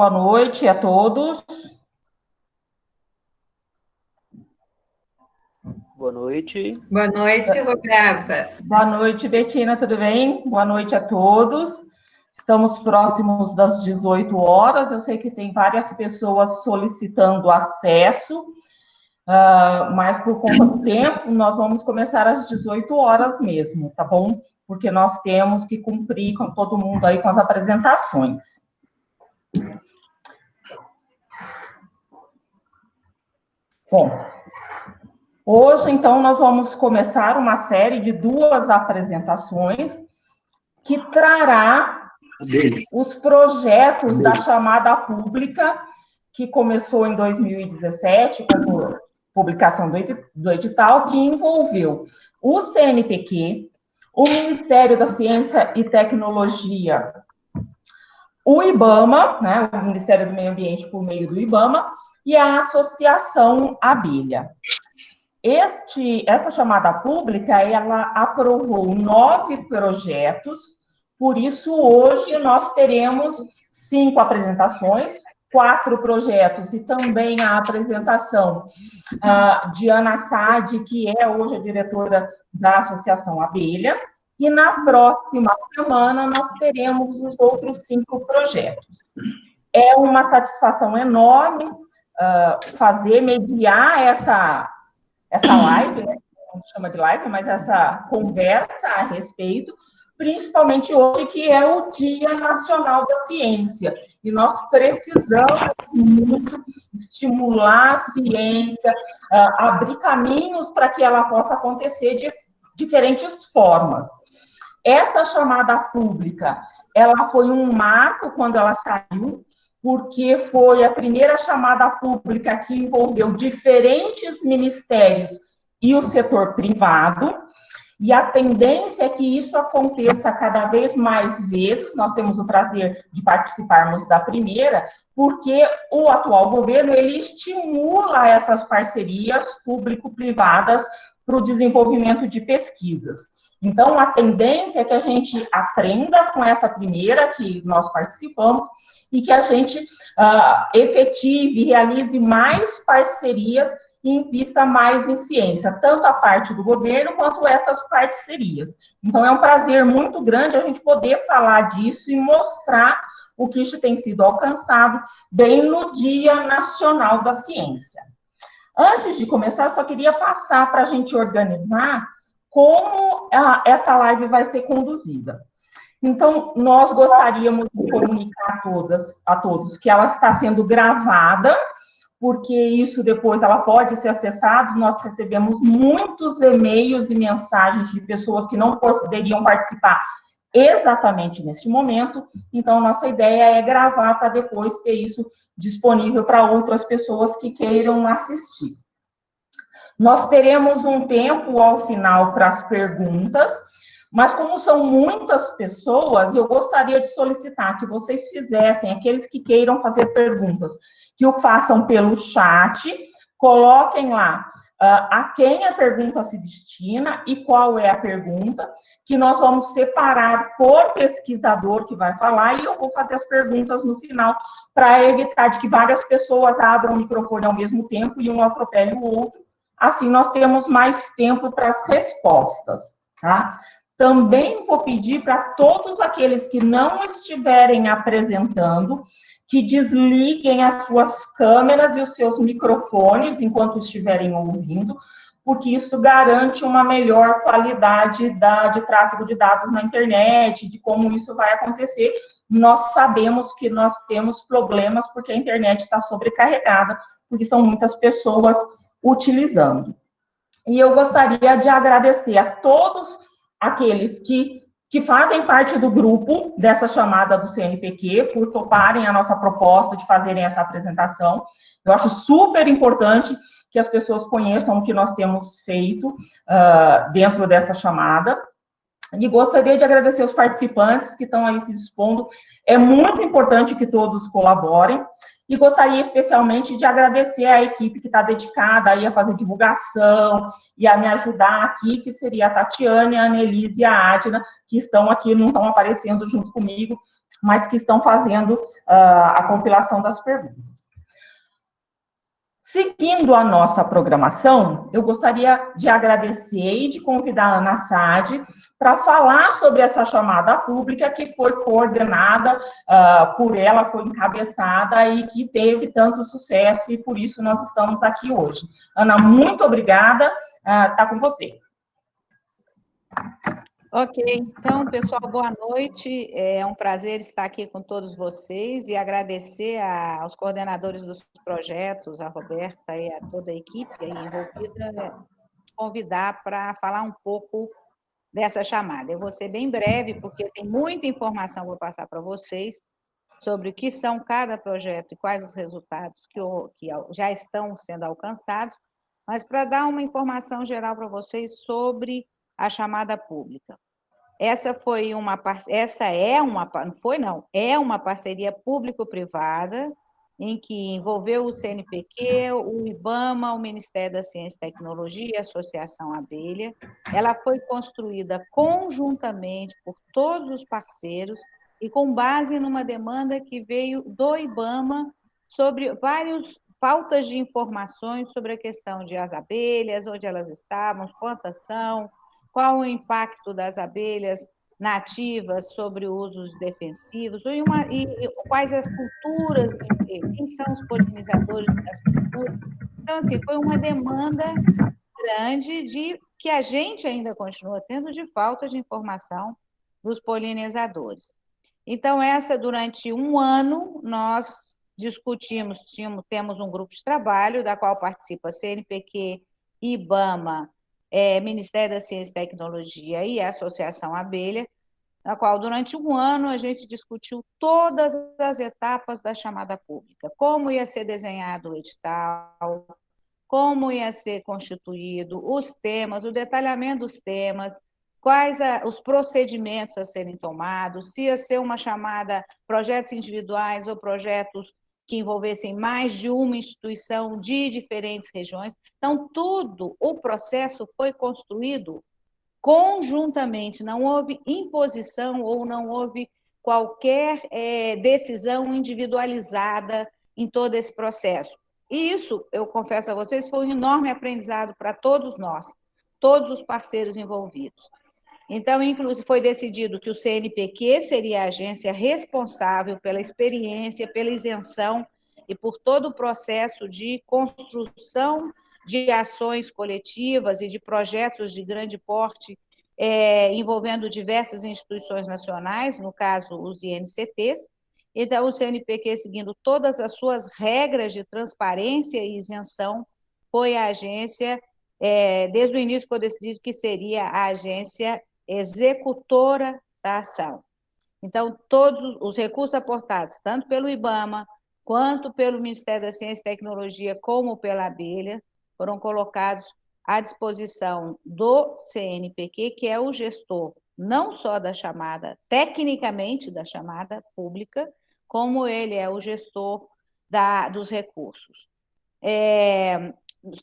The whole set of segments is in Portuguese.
boa noite a todos. Boa noite. Boa noite, Roberta. Boa noite, Betina, tudo bem? Boa noite a todos. Estamos próximos das 18 horas. Eu sei que tem várias pessoas solicitando acesso, mas por conta do tempo, nós vamos começar às 18 horas mesmo, tá bom? Porque nós temos que cumprir com todo mundo aí com as apresentações. Bom, hoje, então, nós vamos começar uma série de 2 apresentações que trará os projetos da chamada pública, que começou em 2017, com publicação do edital, que envolveu o CNPq, o Ministério da Ciência e Tecnologia, o IBAMA, né, o Ministério do Meio Ambiente por meio do IBAMA, e a Associação Abelha. Essa chamada pública, ela aprovou 9 projetos, por isso hoje nós teremos 5 apresentações, 4 projetos e também a apresentação de Ana Sade, que é hoje a diretora da Associação Abelha, e na próxima semana nós teremos os outros 5 projetos. É uma satisfação enorme mediar essa live, né, não chama de live, mas essa conversa a respeito, principalmente hoje, que é o Dia Nacional da Ciência. E nós precisamos muito estimular a ciência, abrir caminhos para que ela possa acontecer de diferentes formas. Essa chamada pública, ela foi um marco quando ela saiu, porque foi a primeira chamada pública que envolveu diferentes ministérios e o setor privado, e a tendência é que isso aconteça cada vez mais vezes. Nós temos o prazer de participarmos da primeira, porque o atual governo, ele estimula essas parcerias público-privadas para o desenvolvimento de pesquisas. Então, a tendência é que a gente aprenda com essa primeira que nós participamos, e que a gente efetive, realize mais parcerias e invista mais em ciência, tanto a parte do governo quanto essas parcerias. Então, é um prazer muito grande a gente poder falar disso e mostrar o que isso tem sido alcançado bem no Dia Nacional da Ciência. Antes de começar, eu só queria passar para a gente organizar como essa live vai ser conduzida. Então, nós gostaríamos de comunicar a todos que ela está sendo gravada, porque isso depois ela pode ser acessada. Nós recebemos muitos e-mails e mensagens de pessoas que não poderiam participar exatamente neste momento. Então, nossa ideia é gravar para depois ter isso disponível para outras pessoas que queiram assistir. Nós teremos um tempo ao final para as perguntas, mas como são muitas pessoas, eu gostaria de solicitar que vocês fizessem, aqueles que queiram fazer perguntas, que o façam pelo chat, coloquem lá a quem a pergunta se destina e qual é a pergunta, que nós vamos separar por pesquisador que vai falar, e eu vou fazer as perguntas no final, para evitar de que várias pessoas abram o microfone ao mesmo tempo e um atropele o outro. Assim, nós temos mais tempo para as respostas, tá? Também vou pedir para todos aqueles que não estiverem apresentando, que desliguem as suas câmeras e os seus microfones enquanto estiverem ouvindo, porque isso garante uma melhor qualidade de tráfego de dados na internet, de como isso vai acontecer. Nós sabemos que nós temos problemas porque a internet está sobrecarregada, porque são muitas pessoas utilizando. E eu gostaria de agradecer a todos aqueles que fazem parte do grupo dessa chamada do CNPq, por toparem a nossa proposta de fazerem essa apresentação. Eu acho super importante que as pessoas conheçam o que nós temos feito dentro dessa chamada. E gostaria de agradecer os participantes que estão aí se dispondo. É muito importante que todos colaborem. E gostaria especialmente de agradecer a equipe que está dedicada aí a fazer divulgação e a me ajudar aqui, que seria a Tatiane, a Annelise e a Adna, que estão aqui, não estão aparecendo junto comigo, mas que estão fazendo a compilação das perguntas. Seguindo a nossa programação, eu gostaria de agradecer e de convidar a Ana Sade para falar sobre essa chamada pública que foi coordenada por ela, foi encabeçada e que teve tanto sucesso, e por isso nós estamos aqui hoje. Ana, muito obrigada, está com você. Ok, então, pessoal, boa noite. É um prazer estar aqui com todos vocês e agradecer aos coordenadores dos projetos, a Roberta e a toda a equipe aí envolvida, convidar para falar um pouco dessa chamada. Eu vou ser bem breve, porque tem muita informação que eu vou passar para vocês sobre o que são cada projeto e quais os resultados que já estão sendo alcançados, mas para dar uma informação geral para vocês sobre a chamada pública. É uma parceria público-privada em que envolveu o CNPq, o IBAMA, o Ministério da Ciência e Tecnologia, a Associação Abelha. Ela foi construída conjuntamente por todos os parceiros e com base numa demanda que veio do IBAMA sobre várias faltas de informações sobre a questão de as abelhas, onde elas estavam, quantas são, qual o impacto das abelhas nativas sobre usos defensivos, e quais as culturas, quem são os polinizadores das culturas. Então, assim, foi uma demanda grande que a gente ainda continua tendo de falta de informação dos polinizadores. Então, durante um ano, nós discutimos, temos um grupo de trabalho, da qual participa CNPq, IBAMA, Ministério da Ciência e Tecnologia e a Associação Abelha, na qual, durante um ano, a gente discutiu todas as etapas da chamada pública, como ia ser desenhado o edital, como ia ser constituído, os temas, o detalhamento dos temas, quais os procedimentos a serem tomados, se ia ser uma chamada projetos individuais ou projetos que envolvessem mais de uma instituição de diferentes regiões. Então, o processo foi construído conjuntamente, não houve imposição ou não houve qualquer decisão individualizada em todo esse processo. E isso, eu confesso a vocês, foi um enorme aprendizado para todos nós, todos os parceiros envolvidos. Então, inclusive, foi decidido que o CNPq seria a agência responsável pela experiência, pela isenção e por todo o processo de construção de ações coletivas e de projetos de grande porte, envolvendo diversas instituições nacionais, no caso, os INCTs. Então, o CNPq, seguindo todas as suas regras de transparência e isenção, foi a agência, desde o início, foi decidido que seria a agência executora da ação. Então, todos os recursos aportados, tanto pelo IBAMA, quanto pelo Ministério da Ciência e Tecnologia, como pela Abelha, foram colocados à disposição do CNPq, que é o gestor não só da chamada, tecnicamente da chamada pública, como ele é o gestor dos recursos.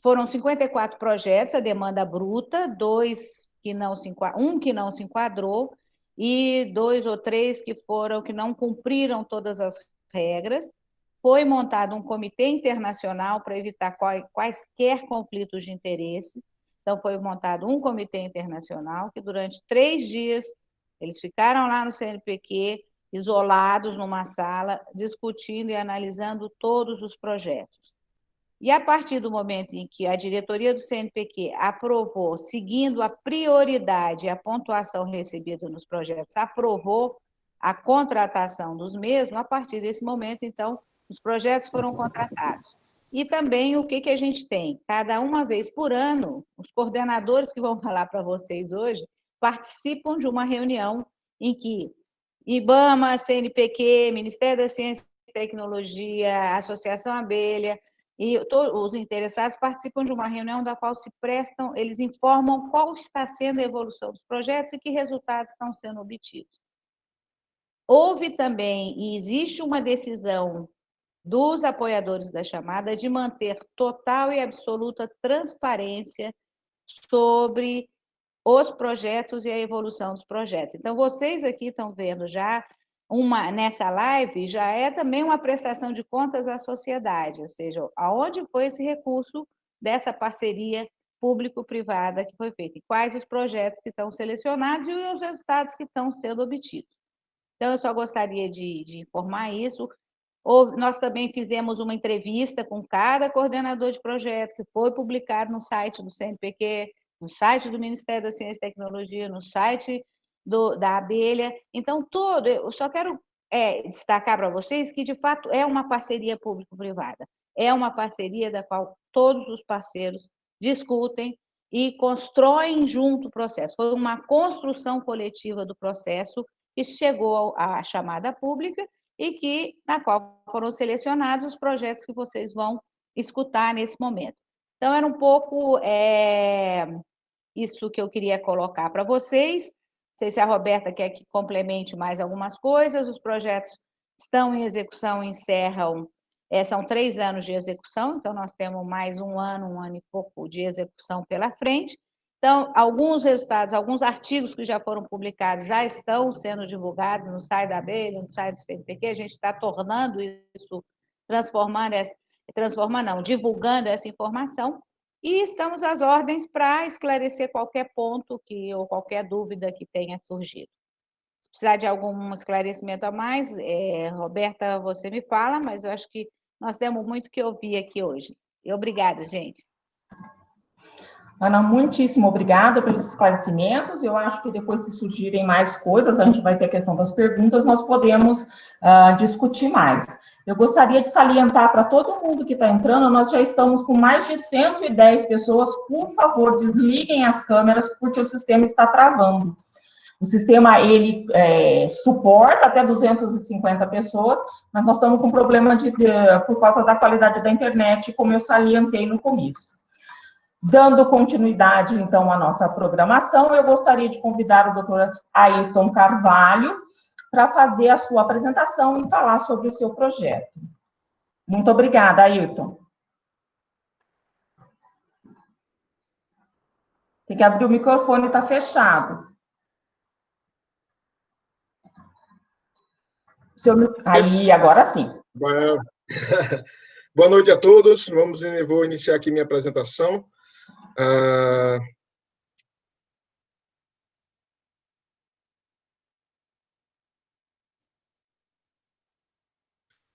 Foram 54 projetos, a demanda bruta, um que não se enquadrou, e 2 ou 3 que não cumpriram todas as regras. Foi montado um comitê internacional para evitar quaisquer conflitos de interesse. Então, foi montado um comitê internacional que, durante 3 dias, eles ficaram lá no CNPq, isolados numa sala, discutindo e analisando todos os projetos. E, a partir do momento em que a diretoria do CNPq aprovou, seguindo a prioridade e a pontuação recebida nos projetos, aprovou a contratação dos mesmos, a partir desse momento, então, os projetos foram contratados. E também o que a gente tem? Cada uma vez por ano, os coordenadores que vão falar para vocês hoje participam de uma reunião em que IBAMA, CNPq, Ministério da Ciência e Tecnologia, Associação Abelha, e todos os interessados participam de uma reunião da qual eles informam qual está sendo a evolução dos projetos e que resultados estão sendo obtidos. Houve também, e existe uma decisão dos apoiadores da chamada de manter total e absoluta transparência sobre os projetos e a evolução dos projetos. Então, vocês aqui estão vendo já nessa live, já é também uma prestação de contas à sociedade, ou seja, aonde foi esse recurso dessa parceria público-privada que foi feita, e quais os projetos que estão selecionados e os resultados que estão sendo obtidos. Então, eu só gostaria de informar isso. Nós também fizemos uma entrevista com cada coordenador de projeto, que foi publicado no site do CNPq, no site do Ministério da Ciência e Tecnologia, no site da Abelha. Então, eu só quero destacar para vocês que, de fato, é uma parceria público-privada. É uma parceria da qual todos os parceiros discutem e constroem junto o processo. Foi uma construção coletiva do processo que chegou à chamada pública e na qual foram selecionados os projetos que vocês vão escutar nesse momento. Então, era um pouco isso que eu queria colocar para vocês. Não sei se a Roberta quer que complemente mais algumas coisas. Os projetos estão em execução, encerram, são 3 anos de execução, então nós temos mais um ano e pouco de execução pela frente. Então, alguns resultados, alguns artigos que já foram publicados já estão sendo divulgados no site da Abelha, no site do CNPq, a gente está tornando isso, divulgando essa informação, e estamos às ordens para esclarecer qualquer ponto ou qualquer dúvida que tenha surgido. Se precisar de algum esclarecimento a mais, Roberta, você me fala, mas eu acho que nós temos muito que ouvir aqui hoje. E obrigada, gente. Ana, muitíssimo obrigada pelos esclarecimentos. Eu acho que depois, se surgirem mais coisas, a gente vai ter a questão das perguntas, nós podemos discutir mais. Eu gostaria de salientar para todo mundo que está entrando, nós já estamos com mais de 110 pessoas. Por favor, desliguem as câmeras, porque o sistema está travando. O sistema, ele suporta até 250 pessoas, mas nós estamos com problema por causa da qualidade da internet, como eu salientei no começo. Dando continuidade, então, à nossa programação, eu gostaria de convidar o doutor Ayrton Carvalho para fazer a sua apresentação e falar sobre o seu projeto. Muito obrigada, Ayrton. Tem que abrir o microfone, está fechado. Aí, agora sim. Boa noite a todos. Vou iniciar aqui minha apresentação.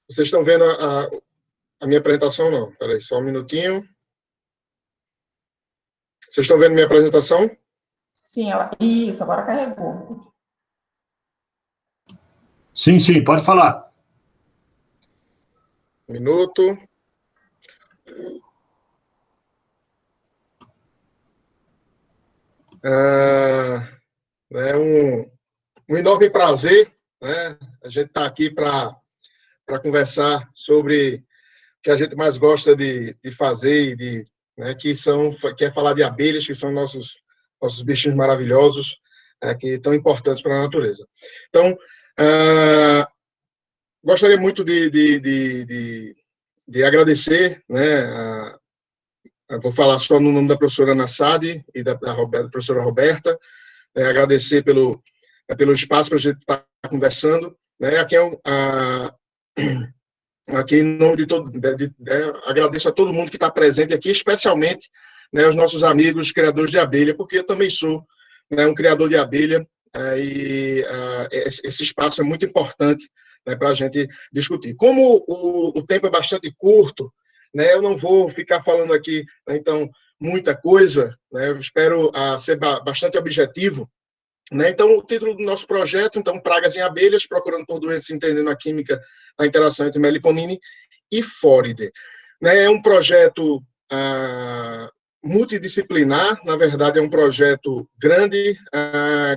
Vocês estão vendo a minha apresentação? Não, espera aí, só um minutinho. Vocês estão vendo minha apresentação? Sim, isso, agora carregou. Sim, pode falar. Um minuto. É um enorme prazer, né? A gente está aqui para conversar sobre o que a gente mais gosta de fazer, que é falar de abelhas, que são nossos bichinhos maravilhosos, que tão importantes para a natureza. Então, gostaria muito de agradecer, né? Eu vou falar só no nome da professora Ana Sade e da professora Roberta, agradecer pelo espaço para a gente estar conversando, né? Aqui em nome de todo, agradeço a todo mundo que está presente aqui, especialmente, né, os nossos amigos criadores de abelha, porque eu também sou, né, um criador de abelha, e esse espaço é muito importante, né, para a gente discutir. Como o tempo é bastante curto, né, eu não vou ficar falando aqui, né, então, muita coisa, né, eu espero ser bastante objetivo, né. Então, o título do nosso projeto, então, Pragas em Abelhas, procurando por doenças, entendendo a química, a interação entre meliponine e fóride. Né, é um projeto multidisciplinar, na verdade, é um projeto grande,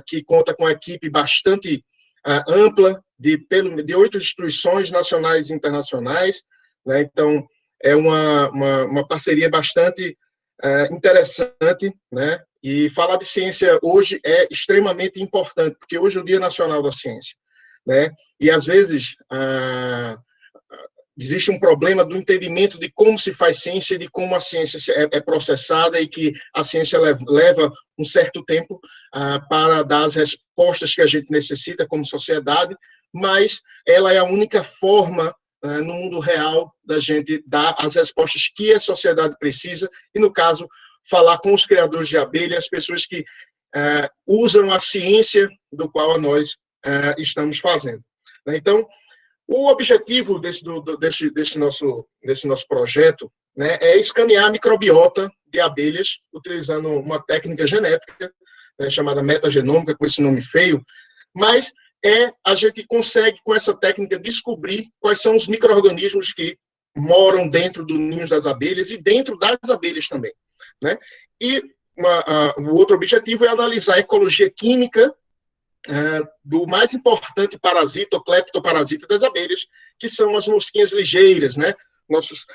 que conta com uma equipe bastante ampla, de 8 instituições nacionais e internacionais, né. Então, é uma parceria bastante interessante, né? E falar de ciência hoje é extremamente importante, porque hoje é o Dia Nacional da Ciência, né? E, às vezes, existe um problema do entendimento de como se faz ciência, de como a ciência é processada e que a ciência leva um certo tempo para dar as respostas que a gente necessita como sociedade, mas ela é a única forma no mundo real da gente dar as respostas que a sociedade precisa e, no caso, falar com os criadores de abelha, as pessoas que usam a ciência do qual nós estamos fazendo. Então, o objetivo desse nosso projeto, né, é escanear a microbiota de abelhas, utilizando uma técnica genética, né, chamada metagenômica, com esse nome feio, mas a gente consegue, com essa técnica, descobrir quais são os micro-organismos que moram dentro do ninho das abelhas e dentro das abelhas também. Né? E o outro objetivo é analisar a ecologia química do mais importante parasita, ou cleptoparasita das abelhas, que são as mosquinhas ligeiras, né? Nossos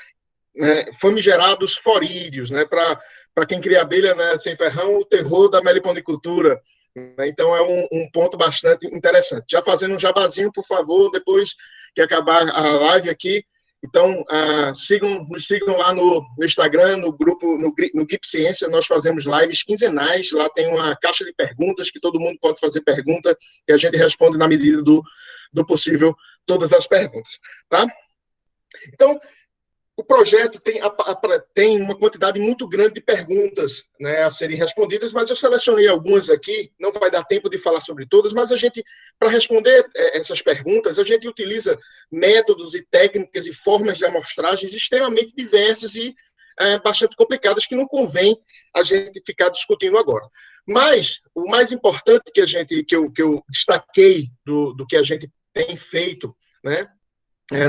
famigerados forídeos, né? Para quem cria abelha, né, sem ferrão, o terror da meliponicultura. Né? Então, é um ponto bastante interessante. Já fazendo um jabazinho, por favor, depois que acabar a live aqui, então, nos sigam lá no Instagram, no grupo, no GIP Ciência, nós fazemos lives quinzenais, lá tem uma caixa de perguntas, que todo mundo pode fazer pergunta, e a gente responde na medida do possível todas as perguntas, tá? Então, o projeto tem uma quantidade muito grande de perguntas, né, a serem respondidas, mas eu selecionei algumas aqui, não vai dar tempo de falar sobre todas, mas para responder essas perguntas, a gente utiliza métodos e técnicas e formas de amostragens extremamente diversas e bastante complicadas, que não convém a gente ficar discutindo agora. Mas o mais importante que eu destaquei do que a gente tem feito, né,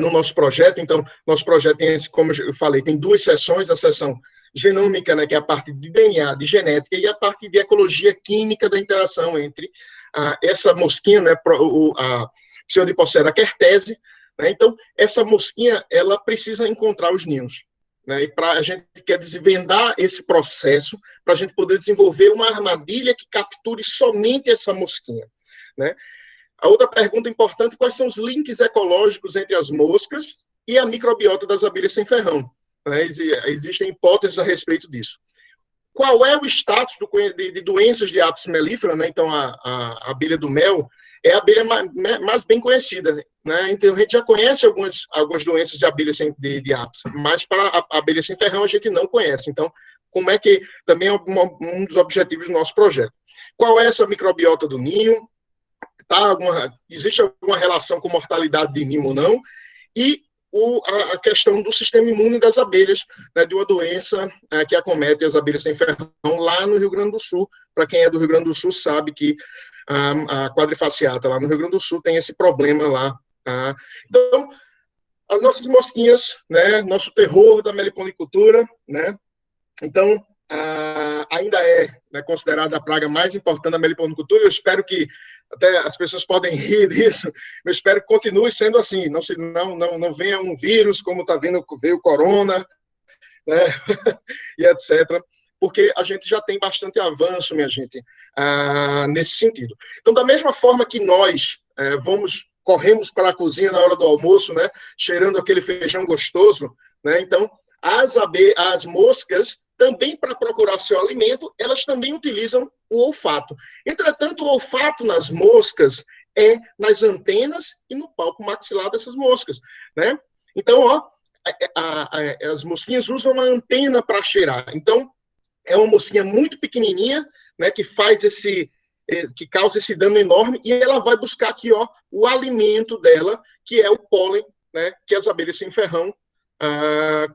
no nosso projeto. Então, nosso projeto tem, como eu falei, tem duas seções, a seção genômica, né, que é a parte de DNA, de genética, e a parte de ecologia química da interação entre essa mosquinha, né, a Pseudipocera kertésia, né. Então, essa mosquinha, ela precisa encontrar os ninhos, né, e a gente quer desvendar esse processo para a gente poder desenvolver uma armadilha que capture somente essa mosquinha, né. A outra pergunta importante: quais são os links ecológicos entre as moscas e a microbiota das abelhas sem ferrão? Né? Existem hipóteses a respeito disso. Qual é o status de doenças de Apis mellifera? Né? Então, a abelha do mel é a abelha mais bem conhecida. Né? Então, a gente já conhece algumas doenças de abelha de Apis, mas para a abelha sem ferrão a gente não conhece. Então, como é que também é um dos objetivos do nosso projeto? Qual é essa microbiota do ninho? Existe alguma relação com mortalidade de ninho ou não? E a questão do sistema imune das abelhas, né, de uma doença que acomete as abelhas sem ferrão lá no Rio Grande do Sul. Para quem é do Rio Grande do Sul sabe que a quadrifaciata lá no Rio Grande do Sul tem esse problema lá. Então, as nossas mosquinhas, né, nosso terror da meliponicultura, né, então, ainda é, né, considerada a praga mais importante da meliponicultura. Eu espero que, até as pessoas podem rir disso, eu espero que continue sendo assim, não venha um vírus como veio o corona, né, e etc., porque a gente já tem bastante avanço, minha gente, nesse sentido. Então, da mesma forma que nós corremos para a cozinha na hora do almoço, né, cheirando aquele feijão gostoso, né, então, as moscas, também para procurar seu alimento, elas também utilizam o olfato. Entretanto, o olfato nas moscas é nas antenas e no palpo maxilar dessas moscas, né? Então, as mosquinhas usam uma antena para cheirar. Então, é uma mosquinha muito pequenininha, né, que causa esse dano enorme, e ela vai buscar aqui, o alimento dela, que é o pólen, né, que as abelhas sem ferrão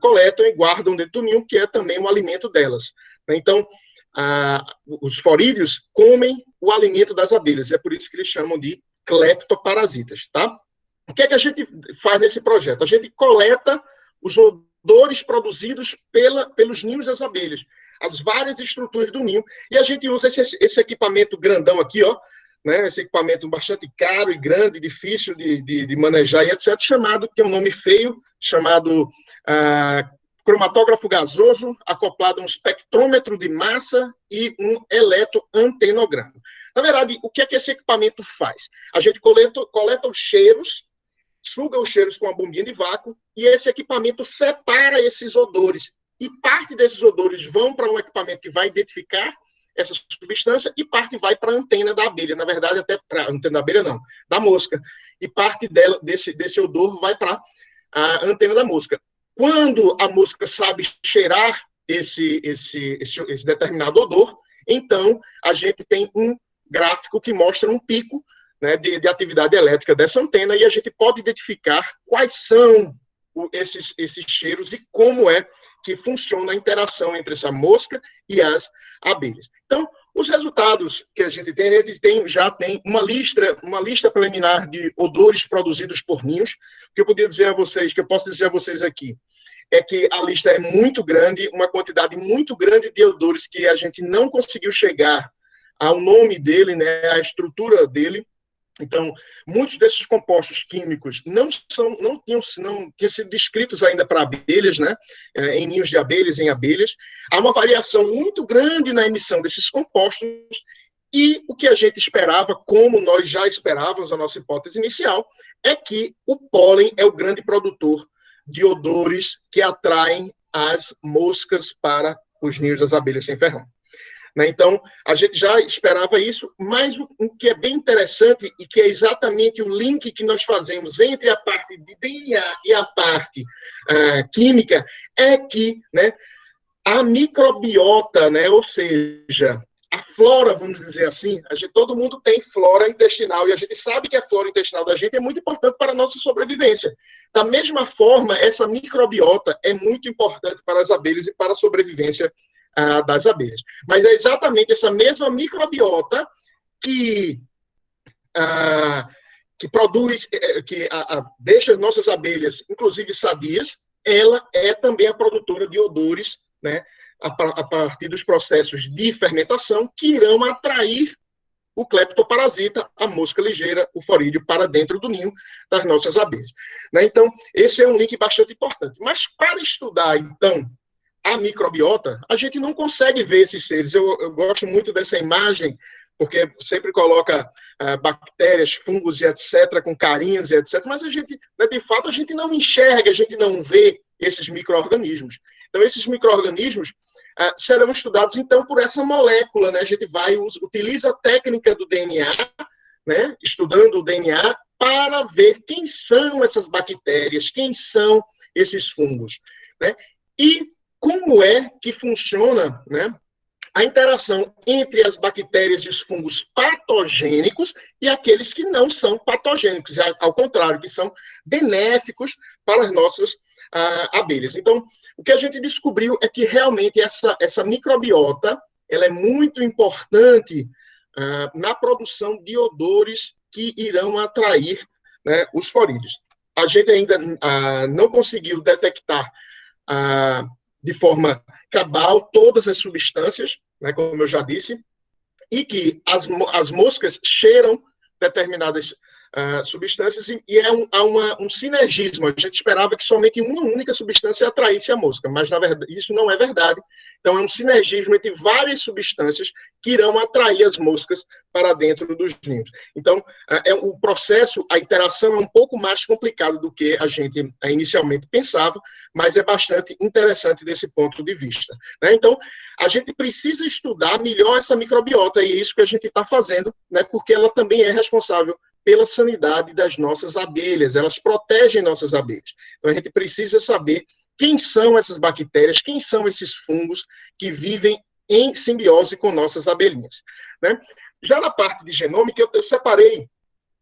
coletam e guardam dentro do ninho, que é também o alimento delas. Então, os forídeos comem o alimento das abelhas, é por isso que eles chamam de cleptoparasitas, tá? O que é que a gente faz nesse projeto? A gente coleta os odores produzidos pelos ninhos das abelhas, as várias estruturas do ninho, e a gente usa esse equipamento grandão aqui, né, esse equipamento bastante caro e grande, difícil de manejar e etc., que é um nome feio, chamado cromatógrafo gasoso, acoplado a um espectrômetro de massa e um eletroantenograma. Na verdade, o que é que esse equipamento faz? A gente coleta os cheiros, suga os cheiros com uma bombinha de vácuo e esse equipamento separa esses odores. E parte desses odores vão para um equipamento que vai identificar essa substância e parte vai para a antena da abelha. Na verdade, até para a antena da abelha, não, da mosca. E parte desse odor vai para a antena da mosca. Quando a mosca sabe cheirar esse determinado odor, então a gente tem um gráfico que mostra um pico, né, de atividade elétrica dessa antena, e a gente pode identificar quais são esses cheiros e como é que funciona a interação entre essa mosca e as abelhas. Então, os resultados que a gente já tem uma lista preliminar de odores produzidos por ninhos. O que eu posso dizer a vocês aqui, é que a lista é muito grande, uma quantidade muito grande de odores que a gente não conseguiu chegar ao nome dele, né, à estrutura dele. Então, muitos desses compostos químicos não tinham sido descritos ainda para abelhas, né, em ninhos de abelhas, em abelhas. Há uma variação muito grande na emissão desses compostos e o que a gente esperava, como nós já esperávamos, a nossa hipótese inicial, é que o pólen é o grande produtor de odores que atraem as moscas para os ninhos das abelhas sem ferrão. Então, a gente já esperava isso, mas o que é bem interessante e que é exatamente o link que nós fazemos entre a parte de DNA e a parte química é que, né, a microbiota, né, ou seja, a flora, vamos dizer assim, todo mundo tem flora intestinal e a gente sabe que a flora intestinal da gente é muito importante para a nossa sobrevivência. Da mesma forma, essa microbiota é muito importante para as abelhas e para a sobrevivência das abelhas. Mas é exatamente essa mesma microbiota que produz, que deixa as nossas abelhas, inclusive sadias, ela é também a produtora de odores, né, a partir dos processos de fermentação que irão atrair o cleptoparasita, a mosca ligeira, o forídeo, para dentro do ninho das nossas abelhas. Então, esse é um link bastante importante. Mas para estudar, então, a microbiota, a gente não consegue ver esses seres. Eu gosto muito dessa imagem, porque sempre coloca bactérias, fungos e etc., com carinhas e etc., mas a gente, né, de fato, a gente não enxerga, a gente não vê esses micro-organismos. Então, esses micro-organismos serão estudados, então, por essa molécula, né? A gente utiliza a técnica do DNA, né, estudando o DNA, para ver quem são essas bactérias, quem são esses fungos, né? E como é que funciona, né, a interação entre as bactérias e os fungos patogênicos e aqueles que não são patogênicos, ao contrário, que são benéficos para as nossas abelhas. Então, o que a gente descobriu é que realmente essa microbiota ela é muito importante na produção de odores que irão atrair, né, os forídeos. A gente ainda não conseguiu detectar de forma cabal todas as substâncias, né, como eu já disse, e que as moscas cheiram determinadas substâncias e há um sinergismo. A gente esperava que somente uma única substância atraísse a mosca, mas, na verdade, isso não é verdade. Então, é um sinergismo entre várias substâncias que irão atrair as moscas para dentro dos ninhos. Então, o processo, a interação é um pouco mais complicada do que a gente inicialmente pensava, mas é bastante interessante desse ponto de vista, né? Então, a gente precisa estudar melhor essa microbiota, e é isso que a gente está fazendo, né, porque ela também é responsável pela sanidade das nossas abelhas, elas protegem nossas abelhas. Então, a gente precisa saber quem são essas bactérias, quem são esses fungos que vivem em simbiose com nossas abelhinhas, né? Já na parte de genômica, eu separei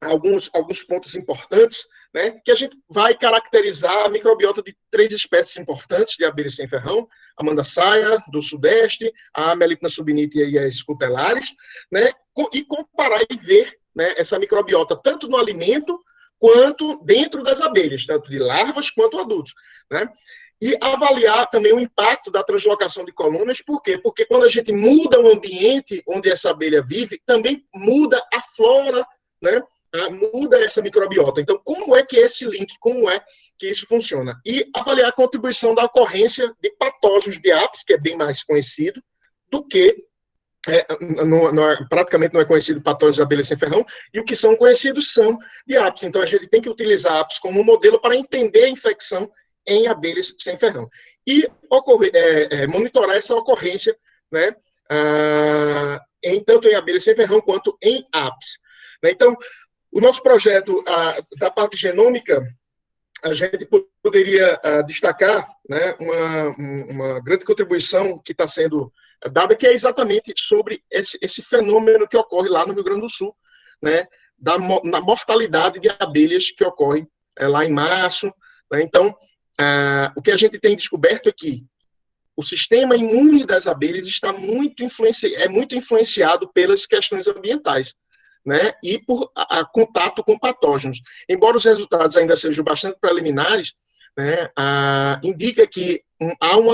alguns pontos importantes, né, que a gente vai caracterizar a microbiota de 3 espécies importantes de abelhas sem ferrão: a mandaçaia do sudeste, a Melipna subnitea e as cutelares, né, e comparar e ver, né, essa microbiota tanto no alimento quanto dentro das abelhas, tanto de larvas quanto adultos, né? E avaliar também o impacto da translocação de colônias. Por quê? Porque quando a gente muda o ambiente onde essa abelha vive, também muda a flora, né? Muda essa microbiota. Então, como é que é esse link, como é que isso funciona? E avaliar a contribuição da ocorrência de patógenos de Apis, que é bem mais conhecido, do que praticamente não é conhecido patógenos de abelha sem ferrão, e o que são conhecidos são de Apis. Então, a gente tem que utilizar Apis como modelo para entender a infecção em abelhas sem ferrão. E monitorar essa ocorrência, né, tanto em abelhas sem ferrão quanto em apis. Então, o nosso projeto da parte genômica, a gente poderia destacar, né, uma grande contribuição que está sendo dada, que é exatamente sobre esse fenômeno que ocorre lá no Rio Grande do Sul, né, na mortalidade de abelhas que ocorre lá em março. Né? Então, o que a gente tem descoberto é que o sistema imune das abelhas está muito influenciado pelas questões ambientais, né? E por contato com patógenos. Embora os resultados ainda sejam bastante preliminares, né, indica que há um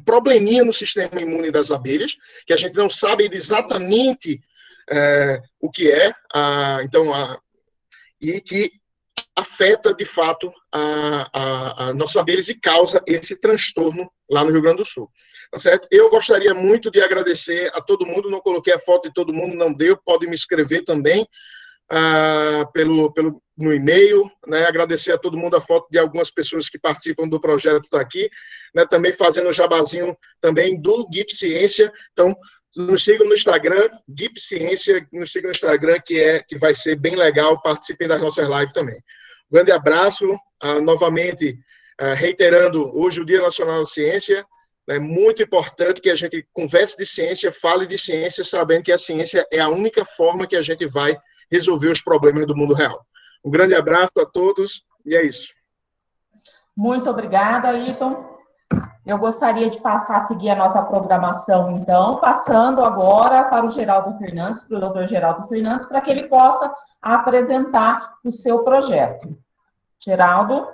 probleminha no sistema imune das abelhas, que a gente não sabe exatamente o que é, e que afeta, de fato, a nossas abelhas e causa esse transtorno lá no Rio Grande do Sul. Tá certo? Eu gostaria muito de agradecer a todo mundo, não coloquei a foto de todo mundo, não deu, pode me escrever também no e-mail, né? Agradecer a todo mundo a foto de algumas pessoas que participam do projeto está aqui, né? Também fazendo o jabazinho também do GIP Ciência. Então, nos sigam no Instagram, GIP Ciência, nos sigam no Instagram, que vai ser bem legal, participem das nossas lives também. Um grande abraço, novamente, reiterando, hoje o Dia Nacional da Ciência, é muito importante que a gente converse de ciência, fale de ciência, sabendo que a ciência é a única forma que a gente vai resolver os problemas do mundo real. Um grande abraço a todos, e é isso. Muito obrigada, Ayrton. Eu gostaria de passar a seguir a nossa programação, então, passando agora para o Geraldo Fernandes, para o doutor Geraldo Fernandes, para que ele possa apresentar o seu projeto. Geraldo?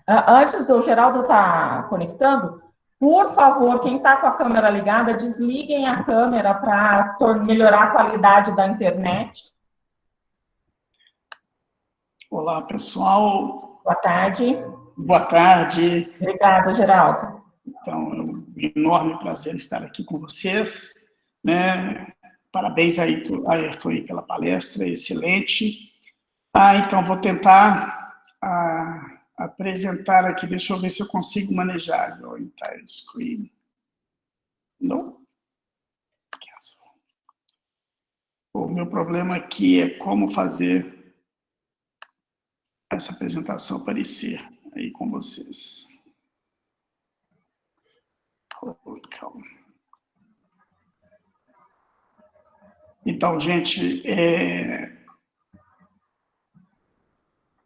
Antes do Geraldo estar conectando, por favor, quem está com a câmera ligada, desliguem a câmera para melhorar a qualidade da internet. Olá, pessoal. Boa tarde. Boa tarde. Obrigada, Geraldo. Então, é um enorme prazer estar aqui com vocês, né? Parabéns, Ayrton, aí pela palestra, excelente. Então, vou tentar apresentar aqui, deixa eu ver se eu consigo manejar o entire screen. Não? O meu problema aqui é como fazer essa apresentação aparecer aí com vocês. Então, gente,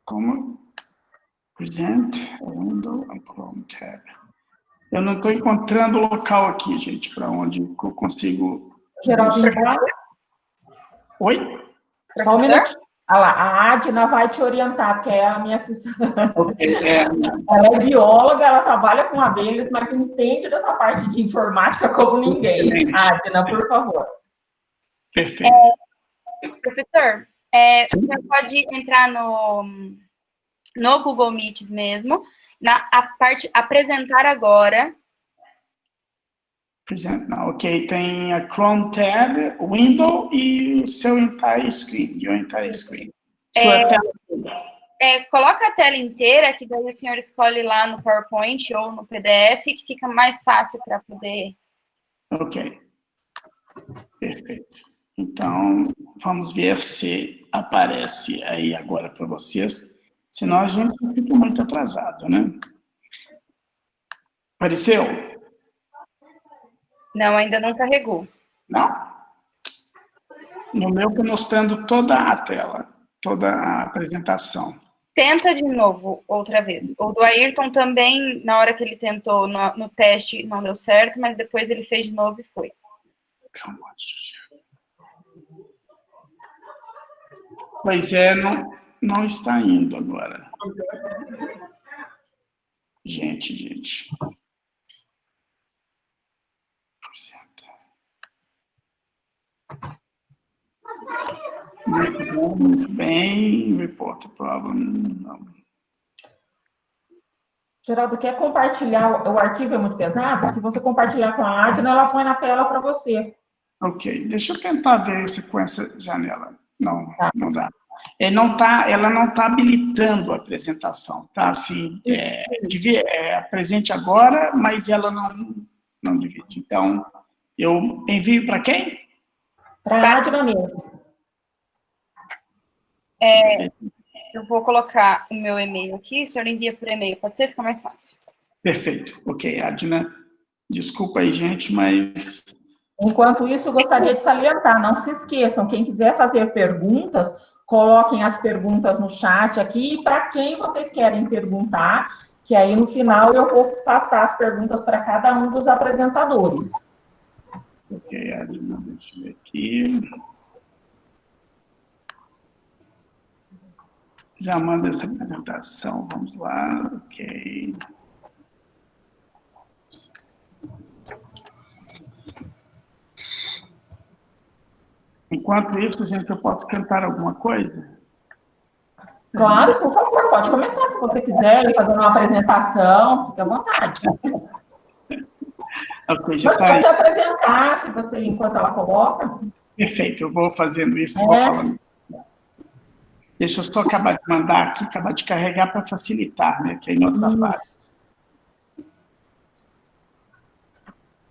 como present a window a Chrome tab. Eu não estou encontrando o local aqui, gente, para onde eu consigo. Geraldo, oi? Só um minuto. Olha lá, a Adna vai te orientar, porque é a minha assistente. Ela é bióloga, ela trabalha com abelhas, mas entende dessa parte de informática como ninguém. Adna, por favor. Perfeito. Professor, você pode entrar no Google Meets mesmo, a parte apresentar agora. Present now, ok. Tem a Chrome tab, Window e o seu entire screen, your entire screen. Sua tela. Coloca a tela inteira, que daí o senhor escolhe lá no PowerPoint ou no PDF, que fica mais fácil para poder... Ok. Perfeito. Então, vamos ver se aparece aí agora para vocês. Senão a gente fica muito atrasado, né? Apareceu? Não, ainda não carregou. Não? No meu está mostrando toda a tela, toda a apresentação. Tenta de novo, outra vez. O do Ayrton também, na hora que ele tentou no teste, não deu certo, mas depois ele fez de novo e foi. Pois é, não está indo agora. Gente. Muito bem. Report a problem. Não. Geraldo, quer compartilhar? O arquivo é muito pesado? Se você compartilhar com a Adna, ela põe na tela para você. Ok, deixa eu tentar ver com essa janela. Não, tá. Não dá. ela não está habilitando a apresentação, tá? Assim, apresente agora, mas ela não divide. Então, eu envio para quem? Para a Adna mesmo. Eu vou colocar o meu e-mail aqui, o senhor envia por e-mail, pode ser? Fica mais fácil. Perfeito. Ok, Adna, desculpa aí, gente, mas... Enquanto isso, eu gostaria de salientar, não se esqueçam, quem quiser fazer perguntas, coloquem as perguntas no chat aqui, e para quem vocês querem perguntar, que aí no final eu vou passar as perguntas para cada um dos apresentadores. Ok, Adna, deixa eu ver aqui. Já manda essa apresentação, vamos lá, ok. Enquanto isso, gente, eu posso cantar alguma coisa? Claro, por favor, pode começar, se você quiser, ir fazendo uma apresentação, fique à vontade. Ok, já Mas está aí. pode apresentar, se você, enquanto ela coloca. Perfeito, eu vou fazendo isso, vou falando. Deixa eu só acabar de mandar aqui, acabar de carregar para facilitar, né? Que aí não atrapalha.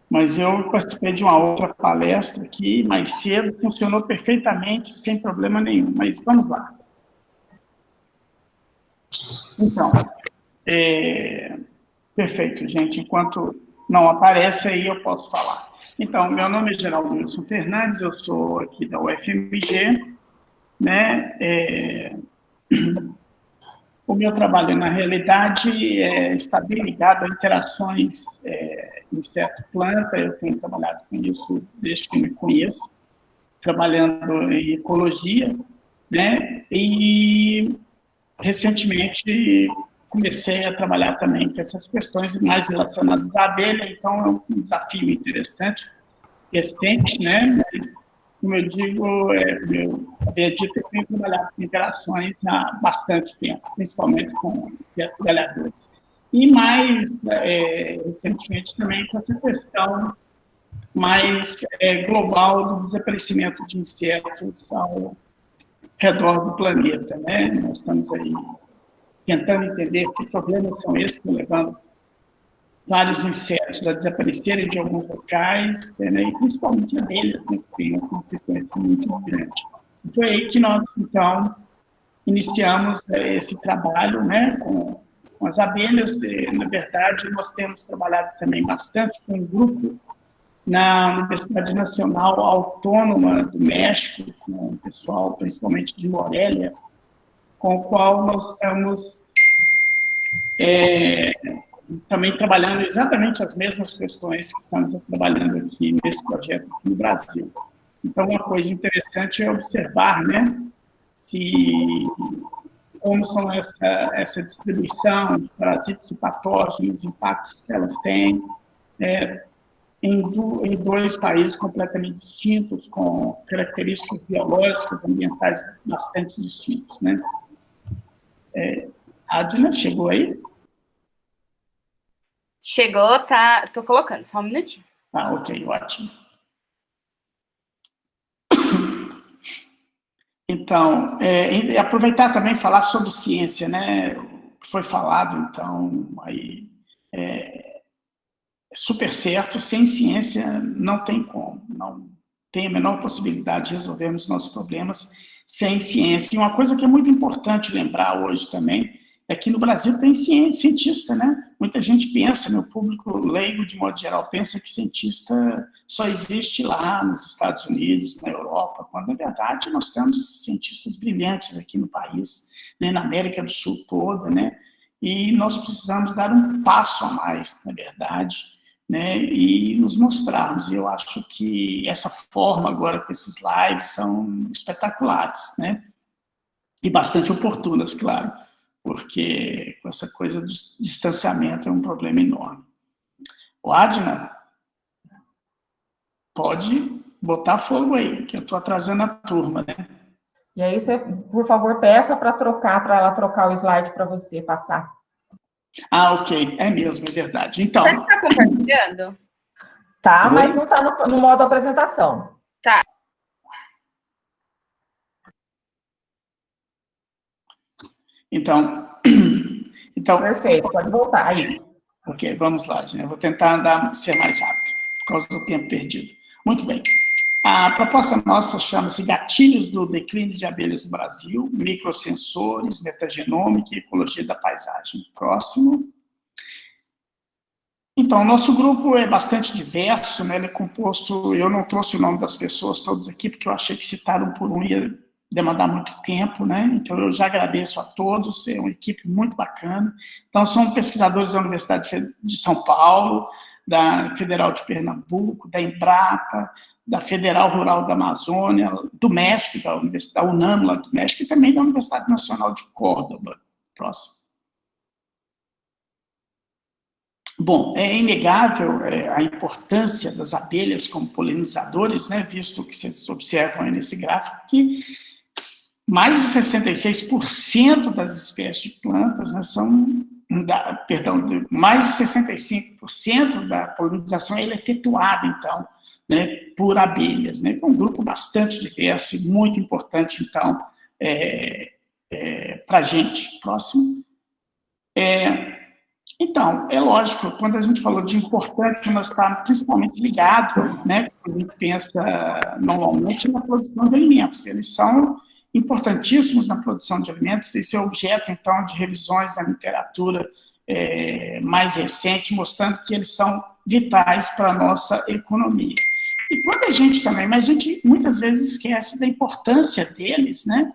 Mas eu participei de uma outra palestra aqui mais cedo, funcionou perfeitamente, sem problema nenhum. Mas vamos lá. Então, perfeito, gente. Enquanto não aparece, aí eu posso falar. Então, meu nome é Geraldo Wilson Fernandes, eu sou aqui da UFMG, né? O meu trabalho, na realidade, está bem ligado a interações inseto-planta. Eu tenho trabalhado com isso desde que me conheço, trabalhando em ecologia, né? E, recentemente, comecei a trabalhar também com essas questões mais relacionadas à abelha, então é um desafio interessante, recente, né? Mas, como eu digo, eu havia dito que eu tenho trabalhado com interações há bastante tempo, principalmente com insetos galhadores. E mais recentemente também com essa questão mais global do desaparecimento de insetos ao redor do planeta, né? Nós estamos aí tentando entender que problemas são esses que estão levando vários insetos a desaparecerem de alguns locais, né, e principalmente abelhas, né, que tem uma consequência muito grande. E foi aí que nós, então, iniciamos esse trabalho, né, com as abelhas. Na verdade, nós temos trabalhado também bastante com um grupo na Universidade Nacional Autônoma do México, com o pessoal, principalmente de Morelia, com o qual nós estamos também trabalhando exatamente as mesmas questões que estamos trabalhando aqui nesse projeto aqui no Brasil. Então, uma coisa interessante é observar, né, como são essa distribuição de parasitas e patógenos, os impactos que elas têm, em dois países completamente distintos, com características biológicas, ambientais bastante distintos, né? A Adna chegou aí? Chegou, tá? Tô colocando, só um minutinho. Ah, ok, ótimo. Então, aproveitar também e falar sobre ciência, né? O que foi falado, então, aí é super certo. Sem ciência não tem como, não tem a menor possibilidade de resolvermos nossos problemas sem ciência. E uma coisa que é muito importante lembrar hoje também é que no Brasil tem cientista, né? Muita gente pensa, né, o público leigo, de modo geral, pensa que cientista só existe lá nos Estados Unidos, na Europa, quando, na verdade, nós temos cientistas brilhantes aqui no país, né, na América do Sul toda, né? E nós precisamos dar um passo a mais, na verdade, né, e nos mostrarmos. E eu acho que essa forma agora com esses lives são espetaculares, né? E bastante oportunas, claro, porque com essa coisa do distanciamento é um problema enorme. O Adna, pode botar fogo aí, que eu estou atrasando a turma, né? E aí você, por favor, peça para ela trocar o slide para você passar. Ah, ok, é mesmo, é verdade. Então... Você está compartilhando? Tá, mas não está no modo apresentação. Tá. Então, Perfeito, pode voltar aí. Ok, vamos lá, gente. Eu vou tentar ser mais rápido, por causa do tempo perdido. Muito bem. A proposta nossa chama-se Gatilhos do Declínio de Abelhas no Brasil, Microsensores, Metagenômica e Ecologia da Paisagem. Próximo. Então, o nosso grupo é bastante diverso, né? Ele é composto... Eu não trouxe o nome das pessoas todas aqui, porque eu achei que citar um por um ia demandar muito tempo, né? Então, eu já agradeço a todos, é uma equipe muito bacana. Então, são pesquisadores da Universidade de São Paulo, da Federal de Pernambuco, da Embrapa, da Federal Rural da Amazônia, do México, da Universidade da UNAM, lá do México, e também da Universidade Nacional de Córdoba. Próximo. Bom, é inegável a importância das abelhas como polinizadores, né, visto que vocês observam aí nesse gráfico, que mais de 66% das espécies de plantas, né, mais de 65% da polinização é efetuada, então, né, por abelhas, né, um grupo bastante diverso e muito importante, então, para a gente. Próximo. Então, é lógico, quando a gente falou de importante, nós estamos principalmente ligados, né, quando a gente pensa normalmente na produção de alimentos. Eles são importantíssimos na produção de alimentos, esse é objeto, então, de revisões na literatura mais recente, mostrando que eles são vitais para a nossa economia. E quando a gente também, mas a gente muitas vezes esquece da importância deles, né,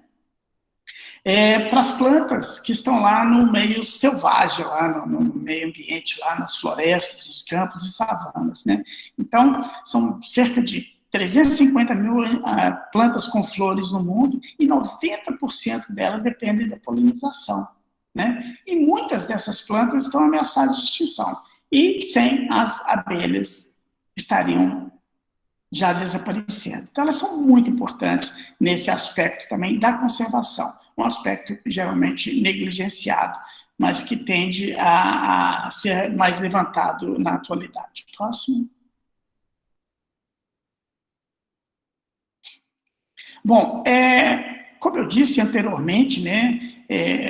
para as plantas que estão lá no meio selvagem, lá no meio ambiente, lá nas florestas, nos campos e savanas, né? Então, são cerca de 350 mil plantas com flores no mundo e 90% delas dependem da polinização, né? E muitas dessas plantas estão ameaçadas de extinção. E sem as abelhas estariam já desaparecendo. Então, elas são muito importantes nesse aspecto também da conservação. Um aspecto geralmente negligenciado, mas que tende a ser mais levantado na atualidade. Próximo. Bom, como eu disse anteriormente, né,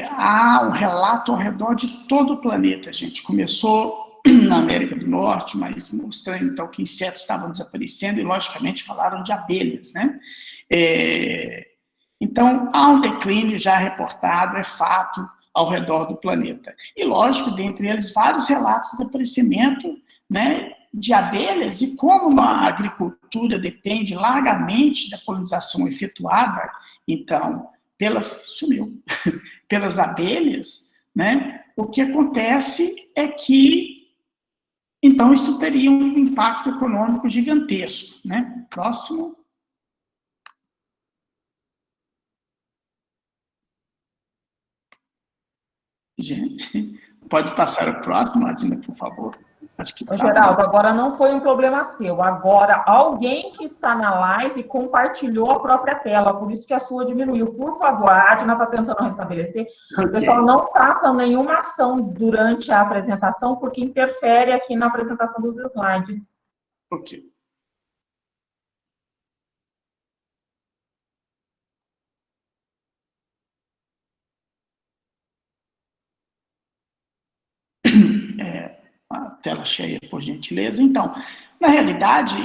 há um relato ao redor de todo o planeta, gente. Começou na América do Norte, mas mostrando então que insetos estavam desaparecendo e, logicamente, falaram de abelhas, né? Então, há um declínio já reportado, é fato, ao redor do planeta. E, lógico, dentre eles, vários relatos de aparecimento, né, de abelhas, e como a agricultura depende largamente da polinização efetuada, então, pelas abelhas, né, o que acontece é que, então, isso teria um impacto econômico gigantesco, né? Próximo. Gente, pode passar o próximo, Adina, por favor. Acho que Geraldo, agora não foi um problema seu. Agora, alguém que está na live compartilhou a própria tela, por isso que a sua diminuiu. Por favor, a Adina está tentando restabelecer. Okay. Pessoal, não façam nenhuma ação durante a apresentação, porque interfere aqui na apresentação dos slides. Ok. A tela cheia, por gentileza. Então, na realidade,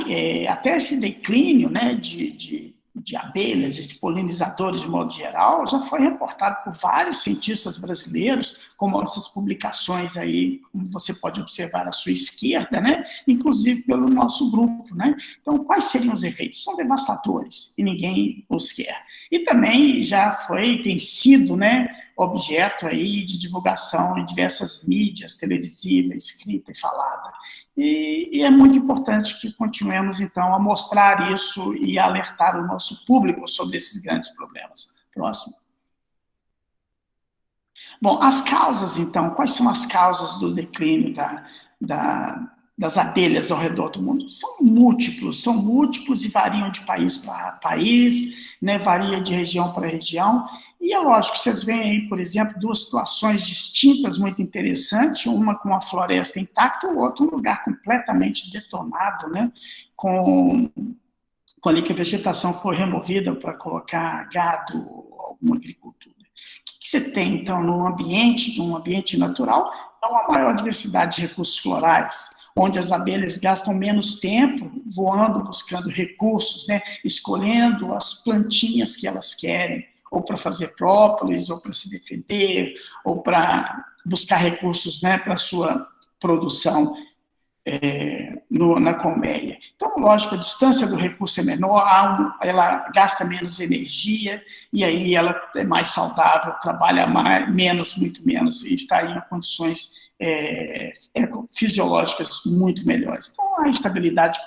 até esse declínio, né, de abelhas, de polinizadores de modo geral, já foi reportado por vários cientistas brasileiros, como essas publicações aí, como você pode observar à sua esquerda, né, inclusive pelo nosso grupo, né. Então, quais seriam os efeitos? São devastadores e ninguém os quer. E também já tem sido, né, objeto aí de divulgação em diversas mídias, televisiva, escrita e falada. E é muito importante que continuemos, então, a mostrar isso e alertar o nosso público sobre esses grandes problemas. Próximo. Bom, as causas, então, quais são as causas do declínio das abelhas ao redor do mundo? São múltiplos e variam de país para país, né, varia de região para região. E é lógico que vocês veem aí, por exemplo, duas situações distintas muito interessantes, uma com a floresta intacta, o outro um lugar completamente detonado, né, com ali que a vegetação foi removida para colocar gado, alguma agricultura. O que que você tem, então, num ambiente natural, é uma maior diversidade de recursos florais, onde as abelhas gastam menos tempo voando, buscando recursos, né, escolhendo as plantinhas que elas querem, ou para fazer própolis, ou para se defender, ou para buscar recursos, né, para a sua produção na colmeia. Então, lógico, a distância do recurso é menor, ela gasta menos energia, e aí ela é mais saudável, trabalha muito menos, e está em condições fisiológicas muito melhores. Então, a estabilidade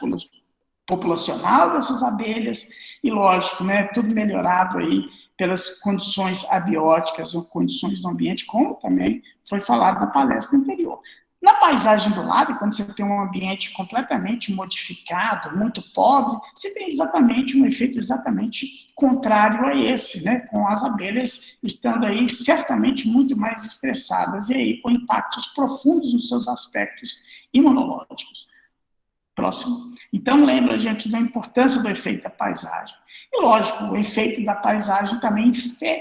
populacional dessas abelhas, e lógico, né, tudo melhorado aí pelas condições abióticas ou condições do ambiente, como também foi falado na palestra anterior. Na paisagem do lado, quando você tem um ambiente completamente modificado, muito pobre, você tem exatamente um efeito exatamente contrário a esse, né? Com as abelhas estando aí certamente muito mais estressadas e aí com impactos profundos nos seus aspectos imunológicos. Próximo. Então, lembra, gente, da importância do efeito da paisagem. E, lógico, o efeito da paisagem também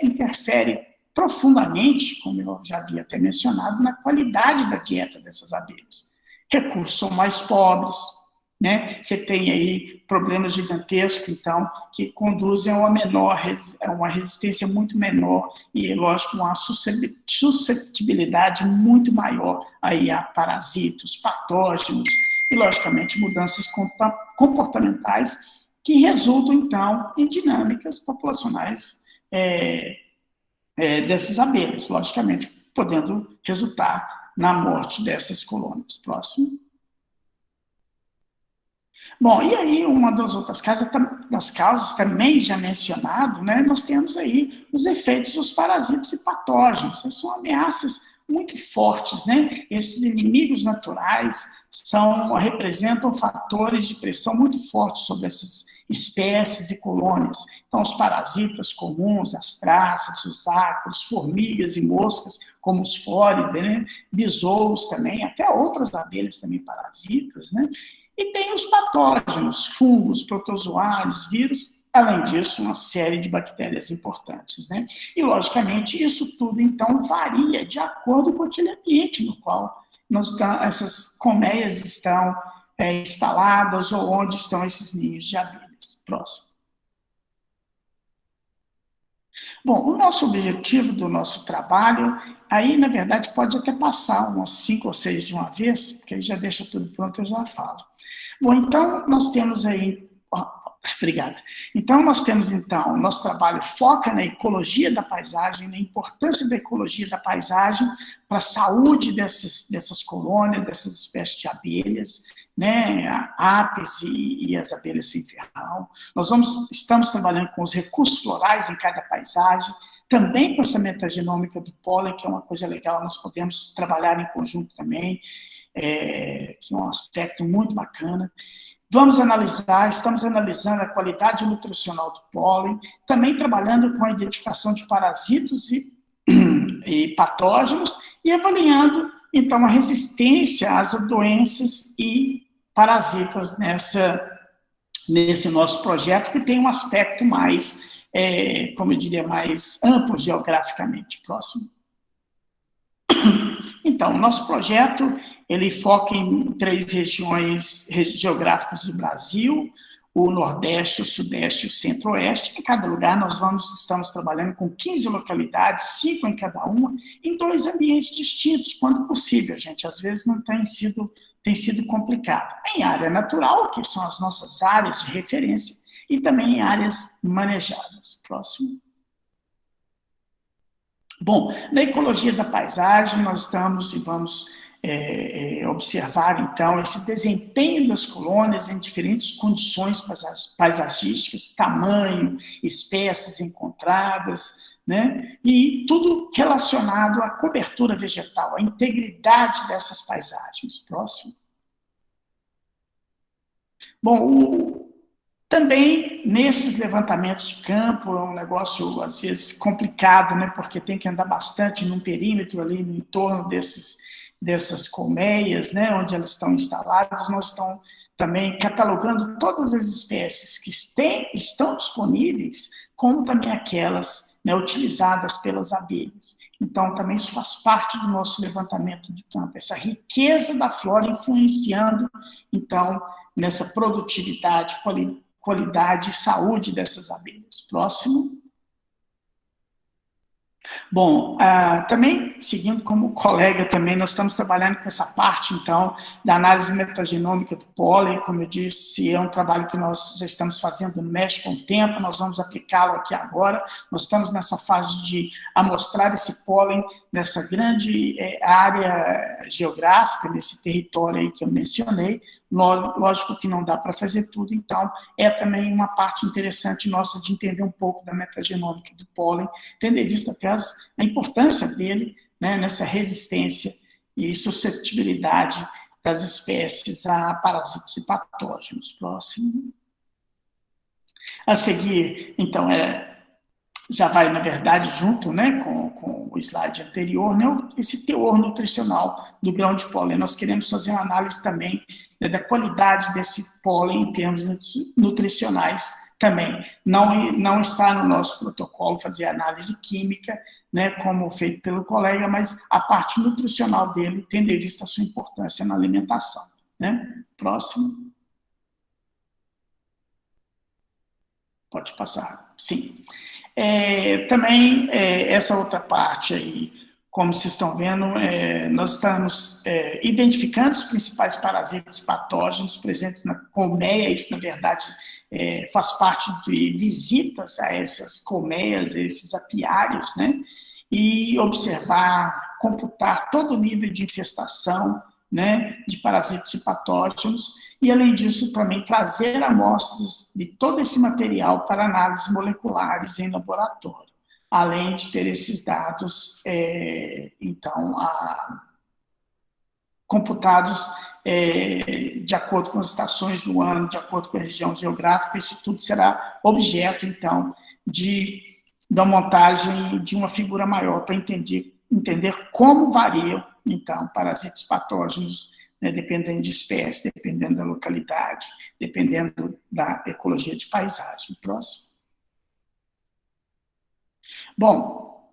interfere profundamente, como eu já havia até mencionado, na qualidade da dieta dessas abelhas. Recursos são mais pobres, né? Você tem aí problemas gigantescos, então, que conduzem a uma resistência muito menor e, lógico, uma suscetibilidade muito maior aí a parasitos, patógenos e, logicamente, mudanças comportamentais que resultam, então, em dinâmicas populacionais dessas abelhas, logicamente, podendo resultar na morte dessas colônias. Próximo. Bom, e aí uma das outras causas também já mencionado, né, nós temos aí os efeitos dos parasitos e patógenos. Essas são ameaças muito fortes, né? Esses inimigos naturais representam fatores de pressão muito fortes sobre essas espécies e colônias. Então, os parasitas comuns, as traças, os ácaros, formigas e moscas, como os fóridas, né? Besouros também, até outras abelhas também parasitas, né? E tem os patógenos, fungos, protozoários, vírus, além disso, uma série de bactérias importantes, né? E, logicamente, isso tudo, então, varia de acordo com aquele ambiente no qual essas colmeias estão instaladas ou onde estão esses ninhos de abelhas. Próximo. Bom, o nosso objetivo do nosso trabalho, aí, na verdade, pode até passar umas 5 ou 6 de uma vez, porque aí já deixa tudo pronto, eu já falo. Bom, então, nós temos aí... Obrigada. Então, nós temos, então, nosso trabalho foca na ecologia da paisagem, na importância da ecologia da paisagem para a saúde dessas colônias, dessas espécies de abelhas, né, a apis e as abelhas sem ferrão. Estamos trabalhando com os recursos florais em cada paisagem, também com essa metagenômica do pólen, que é uma coisa legal, nós podemos trabalhar em conjunto também, que é um aspecto muito bacana. Estamos analisando a qualidade nutricional do pólen, também trabalhando com a identificação de parasitos e patógenos e avaliando, então, a resistência às doenças e parasitas nesse nosso projeto, que tem um aspecto mais, como eu diria, mais amplo geograficamente. Próximo. Então, o nosso projeto, ele foca em 3 regiões geográficas do Brasil, o Nordeste, o Sudeste e o Centro-Oeste. Em cada lugar, estamos trabalhando com 15 localidades, 5 em cada uma, em 2 ambientes distintos, quando possível, gente. Às vezes não tem sido complicado. Em área natural, que são as nossas áreas de referência, e também em áreas manejadas. Próximo. Bom, na ecologia da paisagem, nós estamos e vamos observar, então, esse desempenho das colônias em diferentes condições paisagísticas, tamanho, espécies encontradas, né? E tudo relacionado à cobertura vegetal, à integridade dessas paisagens. Próximo. Bom, também, nesses levantamentos de campo, é um negócio, às vezes, complicado, né, porque tem que andar bastante num perímetro ali, no entorno dessas colmeias, né, onde elas estão instaladas. Nós estamos também catalogando todas as espécies que estão disponíveis, como também aquelas né, utilizadas pelas abelhas. Então, também isso faz parte do nosso levantamento de campo, essa riqueza da flora influenciando, então, nessa produtividade, qualidade e saúde dessas abelhas. Próximo. Bom, também, seguindo como colega também, nós estamos trabalhando com essa parte, então, da análise metagenômica do pólen. Como eu disse, é um trabalho que nós já estamos fazendo no México há um tempo, nós vamos aplicá-lo aqui agora. Nós estamos nessa fase de amostrar esse pólen nessa grande área geográfica, nesse território aí que eu mencionei. Lógico que não dá para fazer tudo, então é também uma parte interessante nossa de entender um pouco da metagenômica do pólen, tendo em vista até a importância dele, né, nessa resistência e suscetibilidade das espécies a parasitos e patógenos. Próximo. A seguir, então, já vai, na verdade, junto, né, com o slide anterior, né, esse teor nutricional do grão de pólen. Nós queremos fazer uma análise também, né, da qualidade desse pólen em termos nutricionais também. Não está no nosso protocolo fazer análise química, né, como feito pelo colega, mas a parte nutricional dele, tendo em vista a sua importância na alimentação. Né? Próximo. Pode passar. Sim. Também, essa outra parte aí, como vocês estão vendo, nós estamos identificando os principais parasitas patógenos presentes na colmeia. Isso, na verdade, faz parte de visitas a essas colmeias, a esses apiários, né? E observar, computar todo o nível de infestação, né, de parasitas e patógenos, e, além disso, também trazer amostras de todo esse material para análises moleculares em laboratório, além de ter esses dados, então, computados de acordo com as estações do ano, de acordo com a região geográfica. Isso tudo será objeto, então, da montagem de uma figura maior para entender como variam, então, parasitas patógenos, né, dependendo de espécie, dependendo da localidade, dependendo da ecologia de paisagem. Próximo. Bom,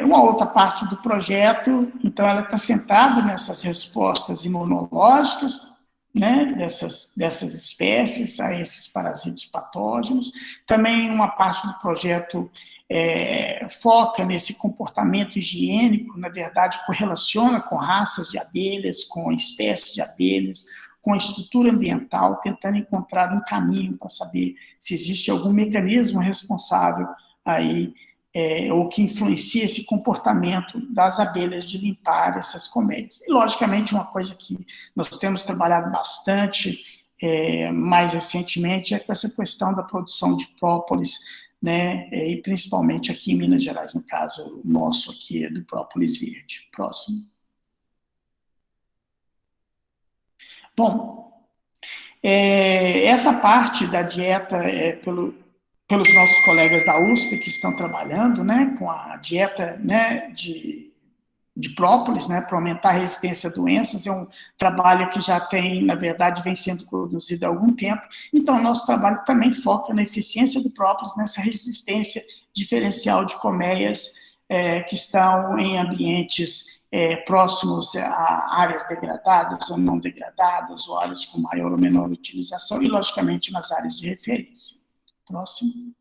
uma outra parte do projeto, então, ela está centrada nessas respostas imunológicas, né, dessas espécies, a esses parasitas patógenos. Também uma parte do projeto foca nesse comportamento higiênico, na verdade, correlaciona com raças de abelhas, com espécies de abelhas, com a estrutura ambiental, tentando encontrar um caminho para saber se existe algum mecanismo responsável aí, ou que influencia esse comportamento das abelhas de limpar essas colmeias. E, logicamente, uma coisa que nós temos trabalhado bastante mais recentemente é com essa questão da produção de própolis, né, e principalmente aqui em Minas Gerais, no caso nosso aqui é do própolis verde. Próximo. Bom, essa parte da dieta pelos nossos colegas da USP que estão trabalhando, né, com a dieta, né, de própolis, né, para aumentar a resistência a doenças. É um trabalho que já tem, na verdade, vem sendo produzido há algum tempo. Então, nosso trabalho também foca na eficiência do própolis, nessa resistência diferencial de colmeias que estão em ambientes próximos a áreas degradadas ou não degradadas, ou áreas com maior ou menor utilização, e, logicamente, nas áreas de referência. Próximo.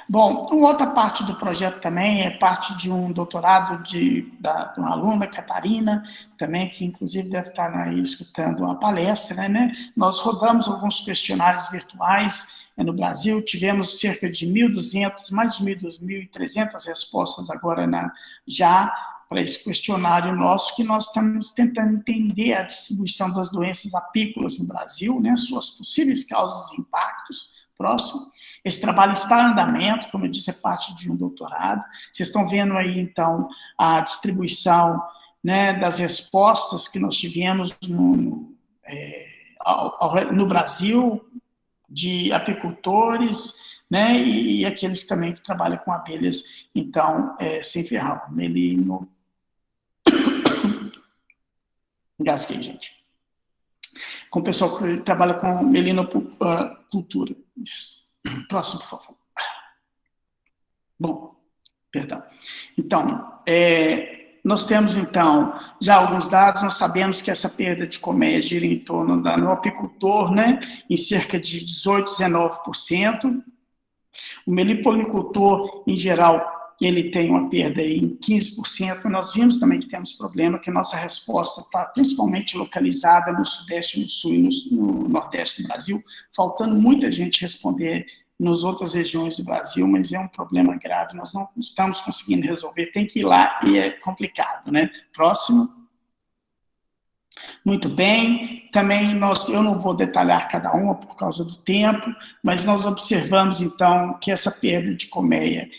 Bom, uma outra parte do projeto também é parte de um doutorado de uma aluna, Catarina, também, que inclusive deve estar aí escutando uma palestra, né? Nós rodamos alguns questionários virtuais no Brasil, tivemos cerca de 1.200, mais de 1.300 respostas agora já para esse questionário nosso, que nós estamos tentando entender a distribuição das doenças apícolas no Brasil, né? Suas possíveis causas e impactos. Próximo. Esse trabalho está em andamento, como eu disse, é parte de um doutorado. Vocês estão vendo aí, então, a distribuição, né, das respostas que nós tivemos no Brasil, de apicultores, né, e aqueles também que trabalham com abelhas, então, sem ferral. Melino... Engasguei, gente. Com o pessoal que trabalha com melinocultura. Próximo, por favor. Bom, perdão. Então, nós temos, então, já alguns dados, nós sabemos que essa perda de colmeia gira em torno no apicultor, né, em cerca de 18%, 19%. O meliponicultor, em geral, ele tem uma perda em 15%, mas nós vimos também que temos problema, que a nossa resposta está principalmente localizada no Sudeste, no Sul e no Nordeste do Brasil, faltando muita gente responder nas outras regiões do Brasil, mas é um problema grave, nós não estamos conseguindo resolver, tem que ir lá e é complicado, né? Próximo. Muito bem, também eu não vou detalhar cada uma por causa do tempo, mas nós observamos, então, que essa perda de colmeia,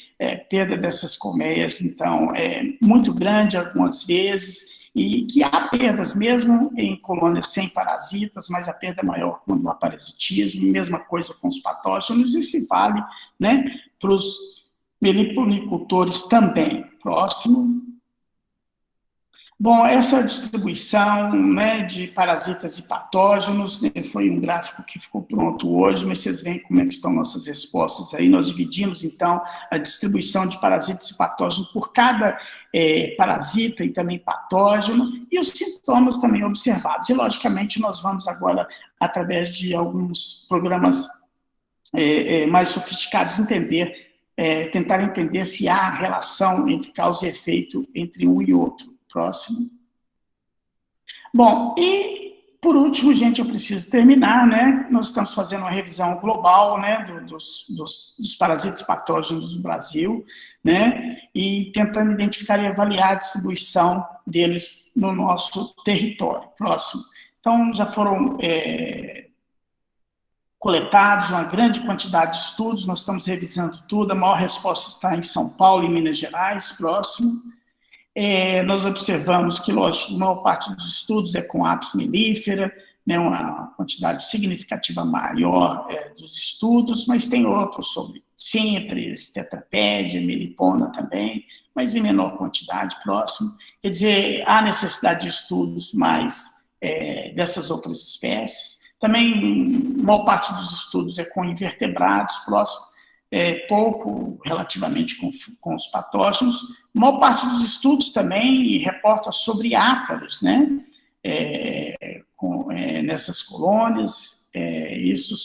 perda dessas colmeias, então, é muito grande algumas vezes, e que há perdas mesmo em colônias sem parasitas, mas a perda é maior quando há parasitismo, mesma coisa com os patógenos, e se vale, né, para os meliponicultores também. Próximo. Bom, essa distribuição, né, de parasitas e patógenos, né, foi um gráfico que ficou pronto hoje, mas vocês veem como é que estão nossas respostas aí. Nós dividimos, então, a distribuição de parasitas e patógenos por cada parasita e também patógeno, e os sintomas também observados. E, logicamente, nós vamos agora, através de alguns programas mais sofisticados, tentar entender se há relação entre causa e efeito entre um e outro. Próximo. Bom, e por último, gente, eu preciso terminar, né? Nós estamos fazendo uma revisão global, né, dos parasitas patógenos do Brasil, né, e tentando identificar e avaliar a distribuição deles no nosso território. Próximo. Então, já foram coletados uma grande quantidade de estudos, nós estamos revisando tudo, a maior resposta está em São Paulo e Minas Gerais. Próximo. Nós observamos que, lógico, a maior parte dos estudos é com apis mellifera, né, uma quantidade significativa maior dos estudos, mas tem outros sobre cíntris, tetrapédia, melipona também, mas em menor quantidade. Próximo. Quer dizer, há necessidade de estudos mais dessas outras espécies. Também, a maior parte dos estudos é com invertebrados. Próximo. Pouco relativamente com os patógenos. A maior parte dos estudos também reporta sobre ácaros, né, nessas colônias. Isso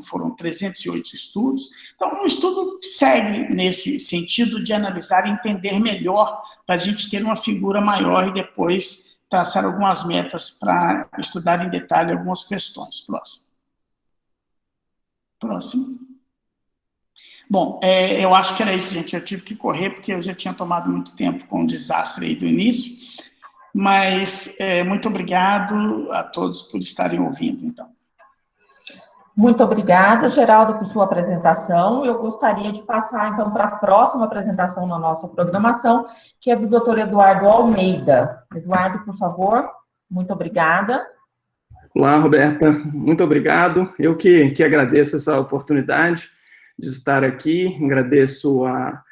foram 308 estudos. Então, o estudo segue nesse sentido de analisar e entender melhor, para a gente ter uma figura maior e depois traçar algumas metas para estudar em detalhe algumas questões. Próximo. Bom, eu acho que era isso, gente. Eu tive que correr, porque eu já tinha tomado muito tempo com o desastre aí do início. Mas muito obrigado a todos por estarem ouvindo, então. Muito obrigada, Geraldo, por sua apresentação. Eu gostaria de passar, então, para a próxima apresentação na nossa programação, que é do Dr. Eduardo Almeida. Eduardo, por favor. Muito obrigada. Olá, Roberta. Muito obrigado. Eu que agradeço essa oportunidade de estar aqui, agradeço a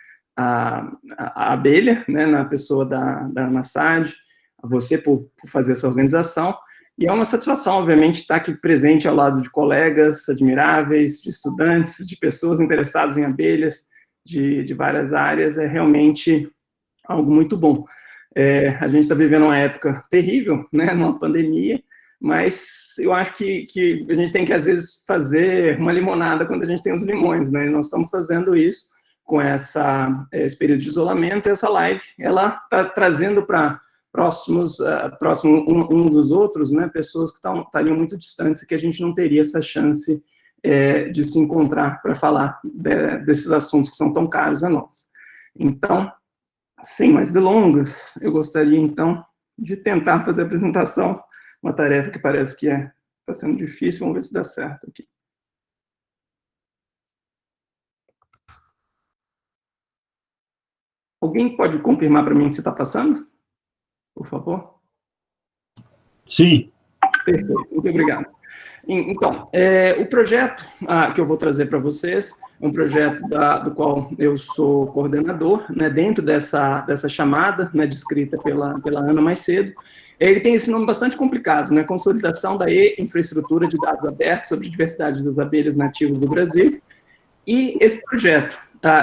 Abelha, né, na pessoa da Massad, a você por fazer essa organização, e é uma satisfação, obviamente, estar aqui presente ao lado de colegas admiráveis, de estudantes, de pessoas interessadas em abelhas, de várias áreas, é realmente algo muito bom. A gente está vivendo uma época terrível, né, numa pandemia, mas eu acho que a gente tem que, às vezes, fazer uma limonada quando a gente tem os limões, né? E nós estamos fazendo isso com esse período de isolamento, e essa live, ela está trazendo para próximo uns dos outros, né, pessoas que estariam muito distantes e que a gente não teria essa chance de se encontrar para falar desses assuntos que são tão caros a nós. Então, sem mais delongas, eu gostaria, então, de tentar fazer a apresentação, uma tarefa que parece que está sendo difícil. Vamos ver se dá certo aqui. Alguém pode confirmar para mim que você está passando? Por favor. Sim. Perfeito, muito obrigado. Então, o projeto que eu vou trazer para vocês é um projeto do qual eu sou coordenador, né, dentro dessa chamada, né, descrita pela Ana mais cedo. Ele tem esse nome bastante complicado, né? Consolidação da infraestrutura de dados abertos sobre a diversidade das abelhas nativas do Brasil. E esse projeto,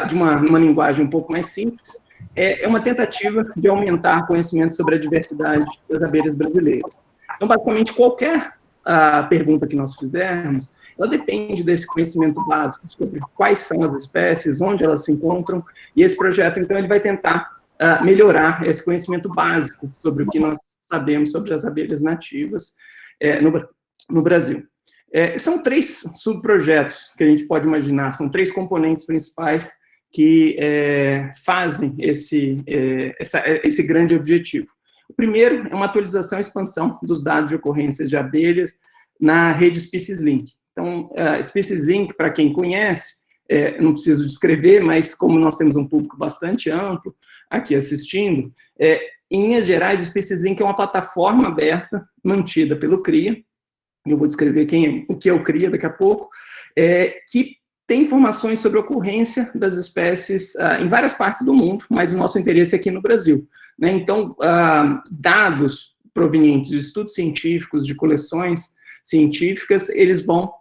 de uma linguagem um pouco mais simples, é uma tentativa de aumentar conhecimento sobre a diversidade das abelhas brasileiras. Então, basicamente, qualquer pergunta que nós fizermos, ela depende desse conhecimento básico sobre quais são as espécies, onde elas se encontram, e esse projeto, então, ele vai tentar melhorar esse conhecimento básico sobre o que nós sabemos sobre as abelhas nativas no Brasil. São 3 subprojetos que a gente pode imaginar, são 3 componentes principais que fazem esse grande objetivo. O primeiro é uma atualização e expansão dos dados de ocorrências de abelhas na rede SpeciesLink. Então, SpeciesLink, para quem conhece, não preciso descrever, mas como nós temos um público bastante amplo aqui assistindo, em linhas gerais, o SpeciesLink é uma plataforma aberta, mantida pelo CRIA, eu vou descrever o que é o CRIA daqui a pouco, que tem informações sobre a ocorrência das espécies em várias partes do mundo, mas o nosso interesse é aqui no Brasil, né? Então, dados provenientes de estudos científicos, de coleções científicas, eles vão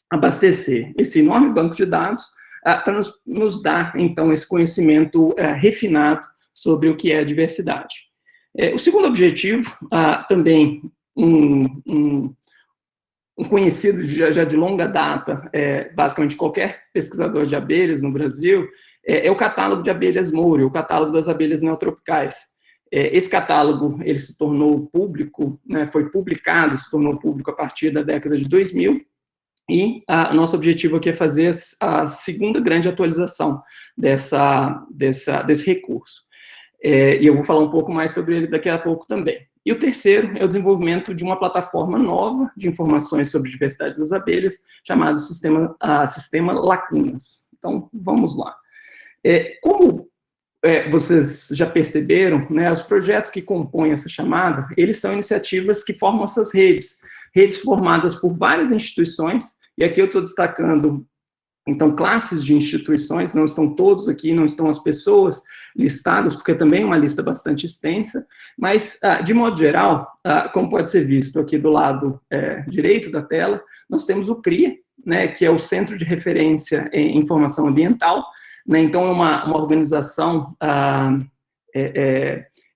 abastecer esse enorme banco de dados para nos dar, então, esse conhecimento refinado sobre o que é a diversidade. O segundo objetivo, também um conhecido já de longa data, basicamente qualquer pesquisador de abelhas no Brasil, é o catálogo de abelhas Moore, o catálogo das abelhas neotropicais. Esse catálogo, ele se tornou público, né, foi publicado, se tornou público a partir da década de 2000, e nosso objetivo aqui é fazer a segunda grande atualização desse recurso. E eu vou falar um pouco mais sobre ele daqui a pouco também. E o terceiro é o desenvolvimento de uma plataforma nova de informações sobre diversidade das abelhas, chamado Sistema Lacunas. Então, vamos lá. Como vocês já perceberam, né, os projetos que compõem essa chamada, eles são iniciativas que formam essas redes formadas por várias instituições, e aqui eu estou destacando, então, classes de instituições, não estão todos aqui, não estão as pessoas listadas, porque também é uma lista bastante extensa, mas, de modo geral, como pode ser visto aqui do lado direito da tela, nós temos o CRIA, né, que é o Centro de Referência em Informação Ambiental, né, então é uma organização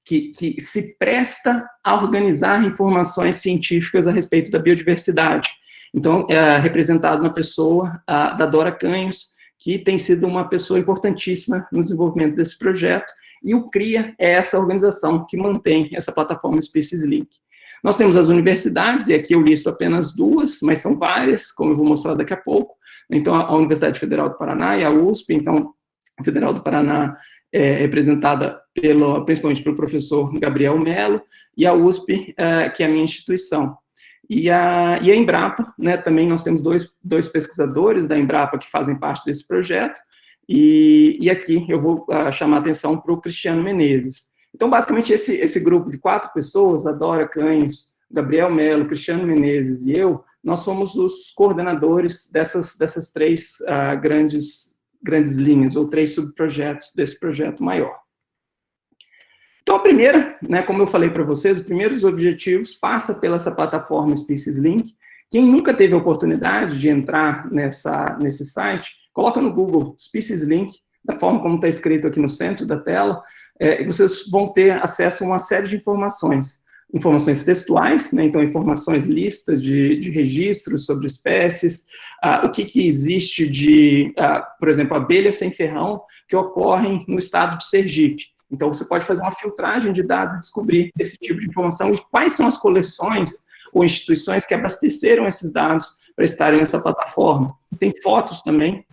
que se presta a organizar informações científicas a respeito da biodiversidade. Então, é representado na pessoa da Dora Canhos, que tem sido uma pessoa importantíssima no desenvolvimento desse projeto, e o CRIA é essa organização que mantém essa plataforma SpeciesLink. Nós temos as universidades, e aqui eu listo apenas 2, mas são várias, como eu vou mostrar daqui a pouco. Então, a Universidade Federal do Paraná e a USP, então, a Federal do Paraná é representada principalmente pelo professor Gabriel Mello, e a USP, que é a minha instituição. E a Embrapa, né, também nós temos dois pesquisadores da Embrapa que fazem parte desse projeto, e aqui eu vou chamar a atenção para o Cristiano Menezes. Então, basicamente, esse grupo de 4 pessoas, a Dora Canhos, Gabriel Mello, Cristiano Menezes e eu, nós somos os coordenadores dessas 3 grandes linhas, ou 3 subprojetos desse projeto maior. Então, a primeira, né, como eu falei para vocês, os primeiros objetivos passa pela essa plataforma SpeciesLink. Quem nunca teve a oportunidade de entrar nesse site, coloca no Google SpeciesLink, da forma como está escrito aqui no centro da tela, e vocês vão ter acesso a uma série de informações textuais, né, então informações, listas de registros sobre espécies, o que existe de, por exemplo, abelhas sem ferrão que ocorrem no estado de Sergipe. Então, você pode fazer uma filtragem de dados e descobrir esse tipo de informação e quais são as coleções ou instituições que abasteceram esses dados para estarem nessa plataforma. Tem fotos também,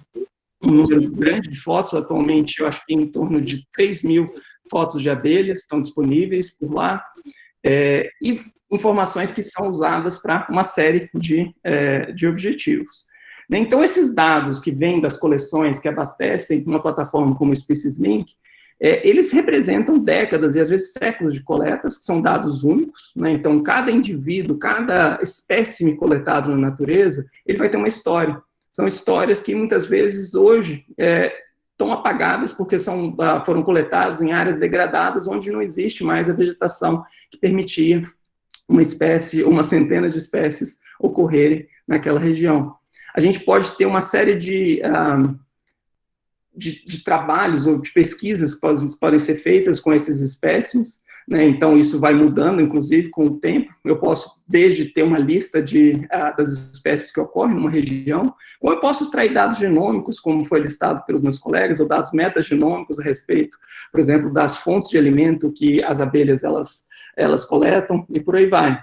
um número grande de fotos, atualmente eu acho que em torno de 3.000 fotos de abelhas estão disponíveis por lá, e informações que são usadas para uma série de objetivos. Então, esses dados que vêm das coleções que abastecem uma plataforma como o SpeciesLink, eles representam décadas e às vezes séculos de coletas, que são dados únicos, né? Então, cada indivíduo, cada espécime coletado na natureza, ele vai ter uma história. São histórias que muitas vezes hoje estão apagadas porque foram coletadas em áreas degradadas, onde não existe mais a vegetação que permitia uma espécie, uma centena de espécies ocorrerem naquela região. A gente pode ter uma série de de trabalhos ou de pesquisas que podem ser feitas com esses espécimes, né? Então, isso vai mudando, inclusive, com o tempo. Eu posso, desde ter uma lista das espécies que ocorrem numa região, ou eu posso extrair dados genômicos, como foi listado pelos meus colegas, ou dados metagenômicos a respeito, por exemplo, das fontes de alimento que as abelhas elas coletam, e por aí vai.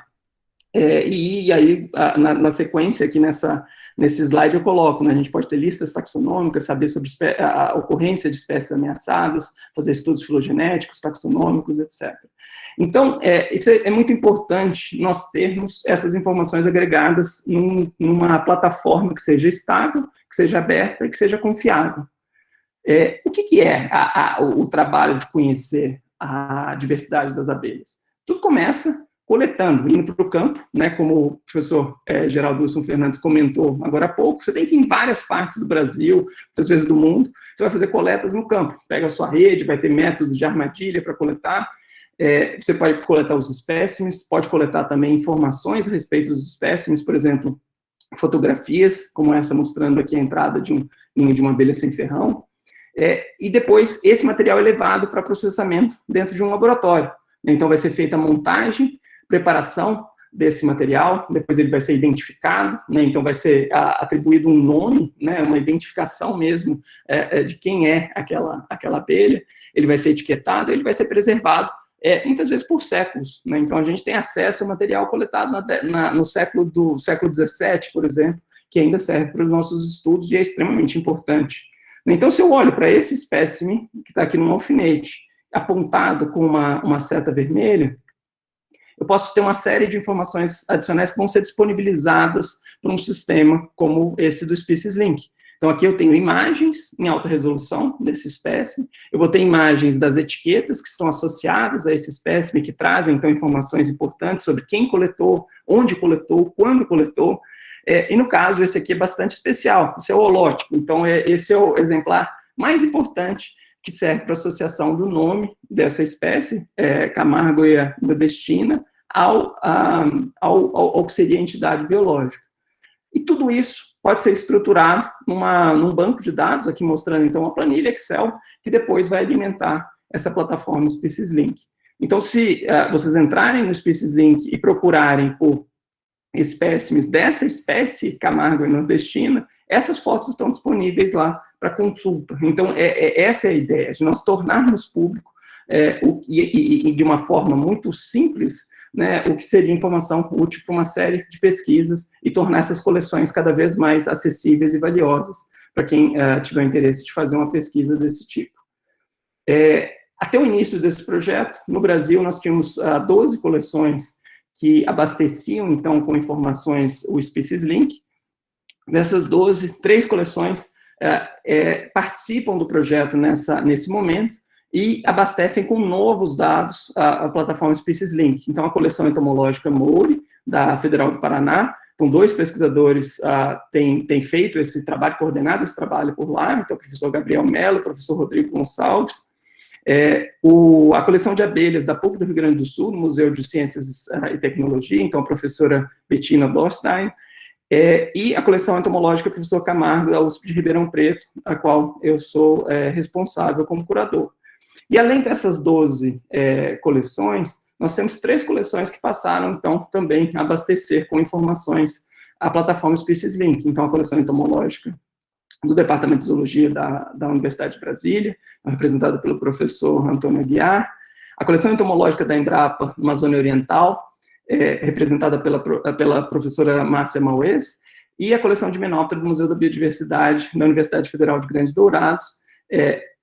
E aí, na sequência, aqui nesse slide eu coloco, né, a gente pode ter listas taxonômicas, saber sobre a ocorrência de espécies ameaçadas, fazer estudos filogenéticos, taxonômicos, etc. Então, isso é muito importante, nós termos essas informações agregadas numa plataforma que seja estável, que seja aberta e que seja confiável. O que é o trabalho de conhecer a diversidade das abelhas? Tudo começa coletando, indo para o campo, né, como o professor Geraldo Wilson Fernandes comentou agora há pouco, você tem que ir em várias partes do Brasil, muitas vezes do mundo, você vai fazer coletas no campo, pega a sua rede, vai ter métodos de armadilha para coletar, você pode coletar os espécimes, pode coletar também informações a respeito dos espécimes, por exemplo, fotografias, como essa mostrando aqui a entrada de um ninho de uma abelha sem ferrão, e depois esse material é levado para processamento dentro de um laboratório. Então vai ser feita a montagem, preparação desse material, depois ele vai ser identificado, né, então vai ser atribuído um nome, né, uma identificação mesmo de quem é aquela abelha, ele vai ser etiquetado, ele vai ser preservado, muitas vezes por séculos, né, então a gente tem acesso ao material coletado no século XVII, por exemplo, que ainda serve para os nossos estudos e é extremamente importante. Então, se eu olho para esse espécime, que está aqui no alfinete, apontado com uma seta vermelha, eu posso ter uma série de informações adicionais que vão ser disponibilizadas para um sistema como esse do Species Link. Então, aqui eu tenho imagens em alta resolução desse espécime, eu vou ter imagens das etiquetas que estão associadas a esse espécime, que trazem, então, informações importantes sobre quem coletou, onde coletou, quando coletou, e, no caso, esse aqui é bastante especial, esse é o holótipo, então, esse é o exemplar mais importante que serve para associação do nome dessa espécie, Camargoia nordestina, ao que seria a entidade biológica. E tudo isso pode ser estruturado num banco de dados, aqui mostrando, então, uma planilha Excel, que depois vai alimentar essa plataforma Species Link. Então, se vocês entrarem no Species Link e procurarem por espécimes dessa espécie Camargoia nordestina, essas fotos estão disponíveis lá para consulta. Então, essa é a ideia, de nós tornarmos público, e de uma forma muito simples, né, o que seria informação útil para uma série de pesquisas e tornar essas coleções cada vez mais acessíveis e valiosas para quem tiver interesse de fazer uma pesquisa desse tipo. Até o início desse projeto, no Brasil, nós tínhamos 12 coleções que abasteciam, então, com informações o Species Link. Dessas 12, 3 coleções participam do projeto nesse momento e abastecem com novos dados a plataforma Species Link. Então, a coleção entomológica Mouri, da Federal do Paraná, então, 2 pesquisadores têm feito esse trabalho, coordenado esse trabalho por lá, então, o professor Gabriel Mello, o professor Rodrigo Gonçalves. A coleção de abelhas da PUC do Rio Grande do Sul, no Museu de Ciências e Tecnologia, então, a professora Bettina Borstein, e a coleção entomológica professor Camargo, da USP de Ribeirão Preto, a qual eu sou responsável como curador. E além dessas 12 coleções, nós temos 3 coleções que passaram, então, também a abastecer com informações a plataforma Species Link. Então, a coleção entomológica do Departamento de Zoologia da Universidade de Brasília, representada pelo professor Antônio Aguiar, a coleção entomológica da Embrapa, Amazônia Oriental, representada pela professora Márcia Maués, e a coleção de Menóptera do Museu da Biodiversidade da Universidade Federal de Grande Dourados,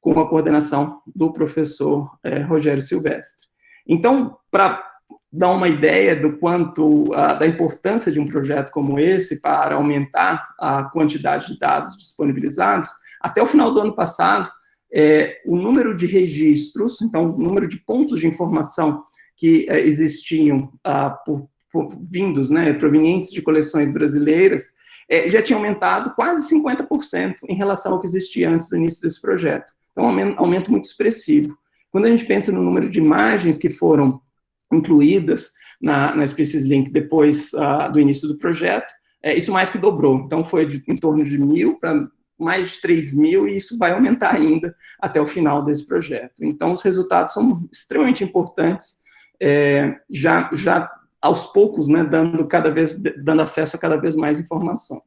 com a coordenação do professor Rogério Silvestre. Então, para dar uma ideia do quanto, da importância de um projeto como esse para aumentar a quantidade de dados disponibilizados, até o final do ano passado, o número de registros, então, o número de pontos de informação que existiam vindos, né, provenientes de coleções brasileiras, já tinha aumentado quase 50% em relação ao que existia antes do início desse projeto. Então, um aumento muito expressivo. Quando a gente pensa no número de imagens que foram incluídas na Species Link depois do início do projeto, isso mais que dobrou. Então, foi em torno de 1.000 para mais de 3 mil, e isso vai aumentar ainda até o final desse projeto. Então, os resultados são extremamente importantes, já aos poucos, né, dando acesso a cada vez mais informações.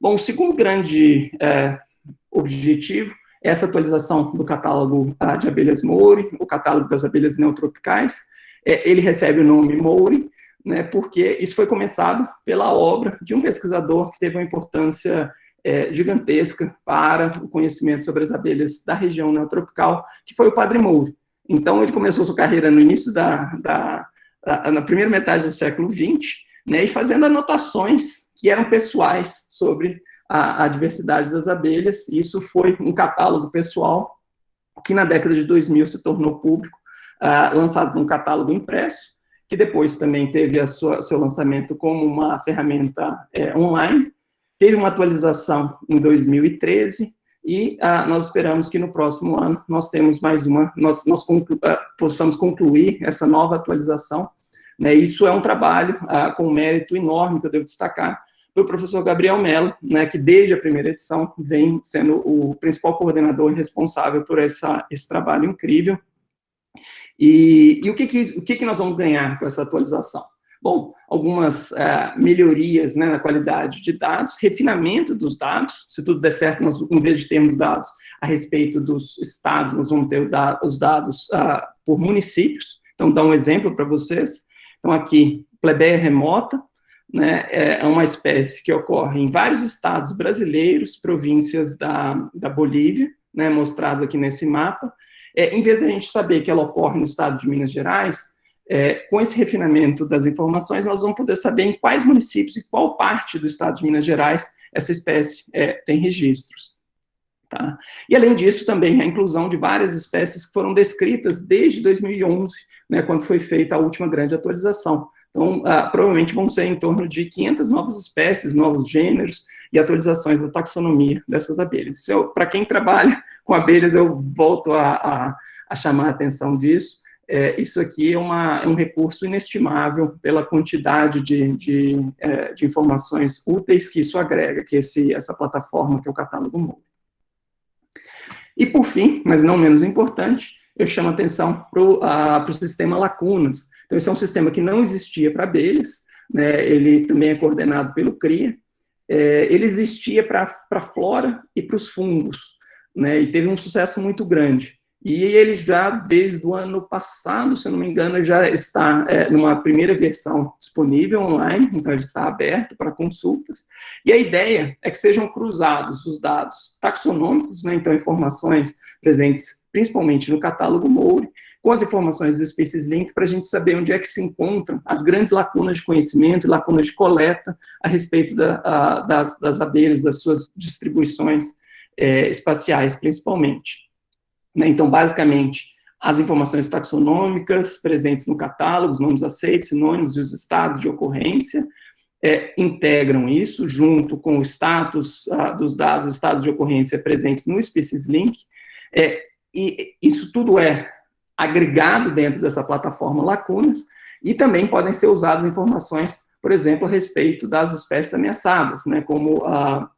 Bom, o segundo grande objetivo é essa atualização do catálogo de abelhas Moure, o catálogo das abelhas neotropicais. Ele recebe o nome Moure, né, porque isso foi começado pela obra de um pesquisador que teve uma importância gigantesca para o conhecimento sobre as abelhas da região neotropical, que foi o Padre Moure. Então, ele começou sua carreira no início na primeira metade do século XX, né, e fazendo anotações que eram pessoais sobre a diversidade das abelhas. Isso foi um catálogo pessoal que na década de 2000 se tornou público, lançado num catálogo impresso, que depois também teve seu lançamento como uma ferramenta online. Teve uma atualização em 2013, e nós esperamos que no próximo ano nós temos mais nós possamos concluir essa nova atualização, né? Isso é um trabalho com um mérito enorme, que eu devo destacar, do professor Gabriel Mello, né, que desde a primeira edição vem sendo o principal coordenador responsável por esse trabalho incrível. E o que nós vamos ganhar com essa atualização? Bom, algumas melhorias, né, na qualidade de dados, refinamento dos dados. Se tudo der certo, nós, em vez de termos dados a respeito dos estados, nós vamos ter os dados por municípios. Então, dá um exemplo para vocês. Então, aqui, plebeia remota, né, é uma espécie que ocorre em vários estados brasileiros, províncias da Bolívia, né, mostrados aqui nesse mapa. Em vez de a gente saber que ela ocorre no estado de Minas Gerais, com esse refinamento das informações, nós vamos poder saber em quais municípios e qual parte do estado de Minas Gerais essa espécie tem registros. Tá? E, além disso, também a inclusão de várias espécies que foram descritas desde 2011, né, quando foi feita a última grande atualização. Então, provavelmente vão ser em torno de 500 novas espécies, novos gêneros e atualizações da taxonomia dessas abelhas. Para quem trabalha com abelhas, eu volto a chamar a atenção disso. Isso aqui é um recurso inestimável pela quantidade de informações úteis que isso agrega, que essa plataforma que é o catálogo Moure. E, por fim, mas não menos importante, eu chamo a atenção para o sistema Lacunas. Então, esse é um sistema que não existia para abelhas, né, ele também é coordenado pelo CRIA, ele existia para a flora e para os fungos, né, e teve um sucesso muito grande. E ele já, desde o ano passado, se eu não me engano, já está numa primeira versão disponível online, então ele está aberto para consultas, e a ideia é que sejam cruzados os dados taxonômicos, né, então informações presentes principalmente no catálogo Moure, com as informações do Species Link, para a gente saber onde é que se encontram as grandes lacunas de conhecimento e lacunas de coleta a respeito das abelhas, das suas distribuições espaciais, principalmente. Então, basicamente, as informações taxonômicas presentes no catálogo, os nomes aceitos, sinônimos e os estados de ocorrência, integram isso junto com o status dos dados, estados de ocorrência presentes no Species Link, e isso tudo é agregado dentro dessa plataforma Lacunas, e também podem ser usadas informações, por exemplo, a respeito das espécies ameaçadas, né, como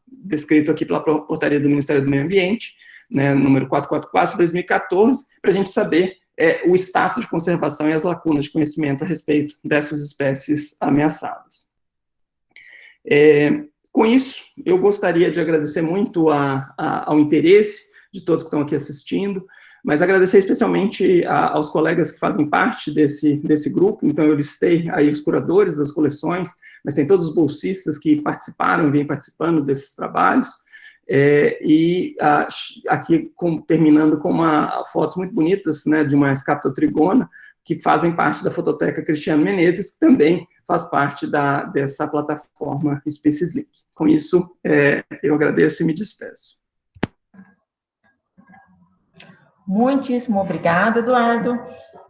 descrito aqui pela portaria do Ministério do Meio Ambiente, né, número 444 de 2014, para a gente saber o status de conservação e as lacunas de conhecimento a respeito dessas espécies ameaçadas. Com isso, eu gostaria de agradecer muito ao interesse de todos que estão aqui assistindo, mas agradecer especialmente aos colegas que fazem parte desse grupo. Então, eu listei aí os curadores das coleções, mas tem todos os bolsistas que participaram e vêm participando desses trabalhos. E aqui terminando com fotos muito bonitas, né, de uma escaptotrigona, que fazem parte da Fototeca Cristiano Menezes, que também faz parte dessa plataforma Species Link. Com isso, eu agradeço e me despeço. Muitíssimo obrigada, Eduardo.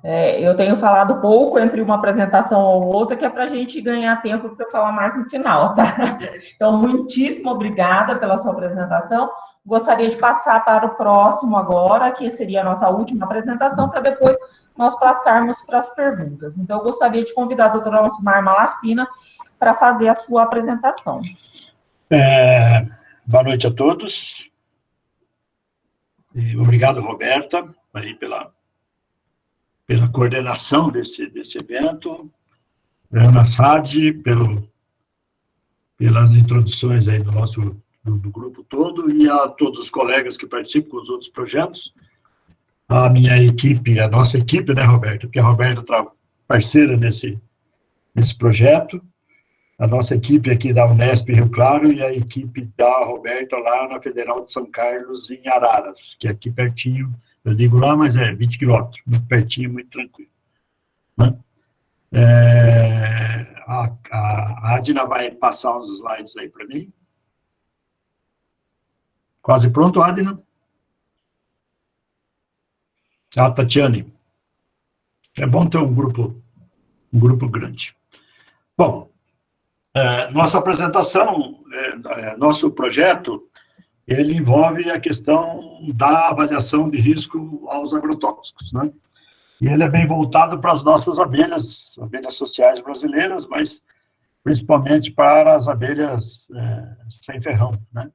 Eu tenho falado pouco entre uma apresentação ou outra, que é para a gente ganhar tempo para eu falar mais no final, tá? Então, muitíssimo obrigada pela sua apresentação. Gostaria de passar para o próximo agora, que seria a nossa última apresentação, para depois nós passarmos para as perguntas. Então, eu gostaria de convidar a doutora Osmar Malaspina para fazer a sua apresentação. Boa noite a todos. E obrigado, Roberta, aí pela coordenação desse evento. Ana Sade, pelas introduções aí do grupo todo, e a todos os colegas que participam com os outros projetos. A minha equipe, a nossa equipe, né, Roberta? Porque a Roberta está parceira nesse projeto. A nossa equipe aqui da Unesp Rio Claro e a equipe da Roberta lá na Federal de São Carlos, em Araras, que é aqui pertinho, eu digo lá, mas é 20 quilômetros, muito pertinho, muito tranquilo. Né? A Adina vai passar uns slides aí para mim. Quase pronto, Adina? A Tatiane. É bom ter um grupo grande. Bom, nossa apresentação, nosso projeto, ele envolve a questão da avaliação de risco aos agrotóxicos, né? E ele é bem voltado para as nossas abelhas sociais brasileiras, mas principalmente para as abelhas sem ferrão, né?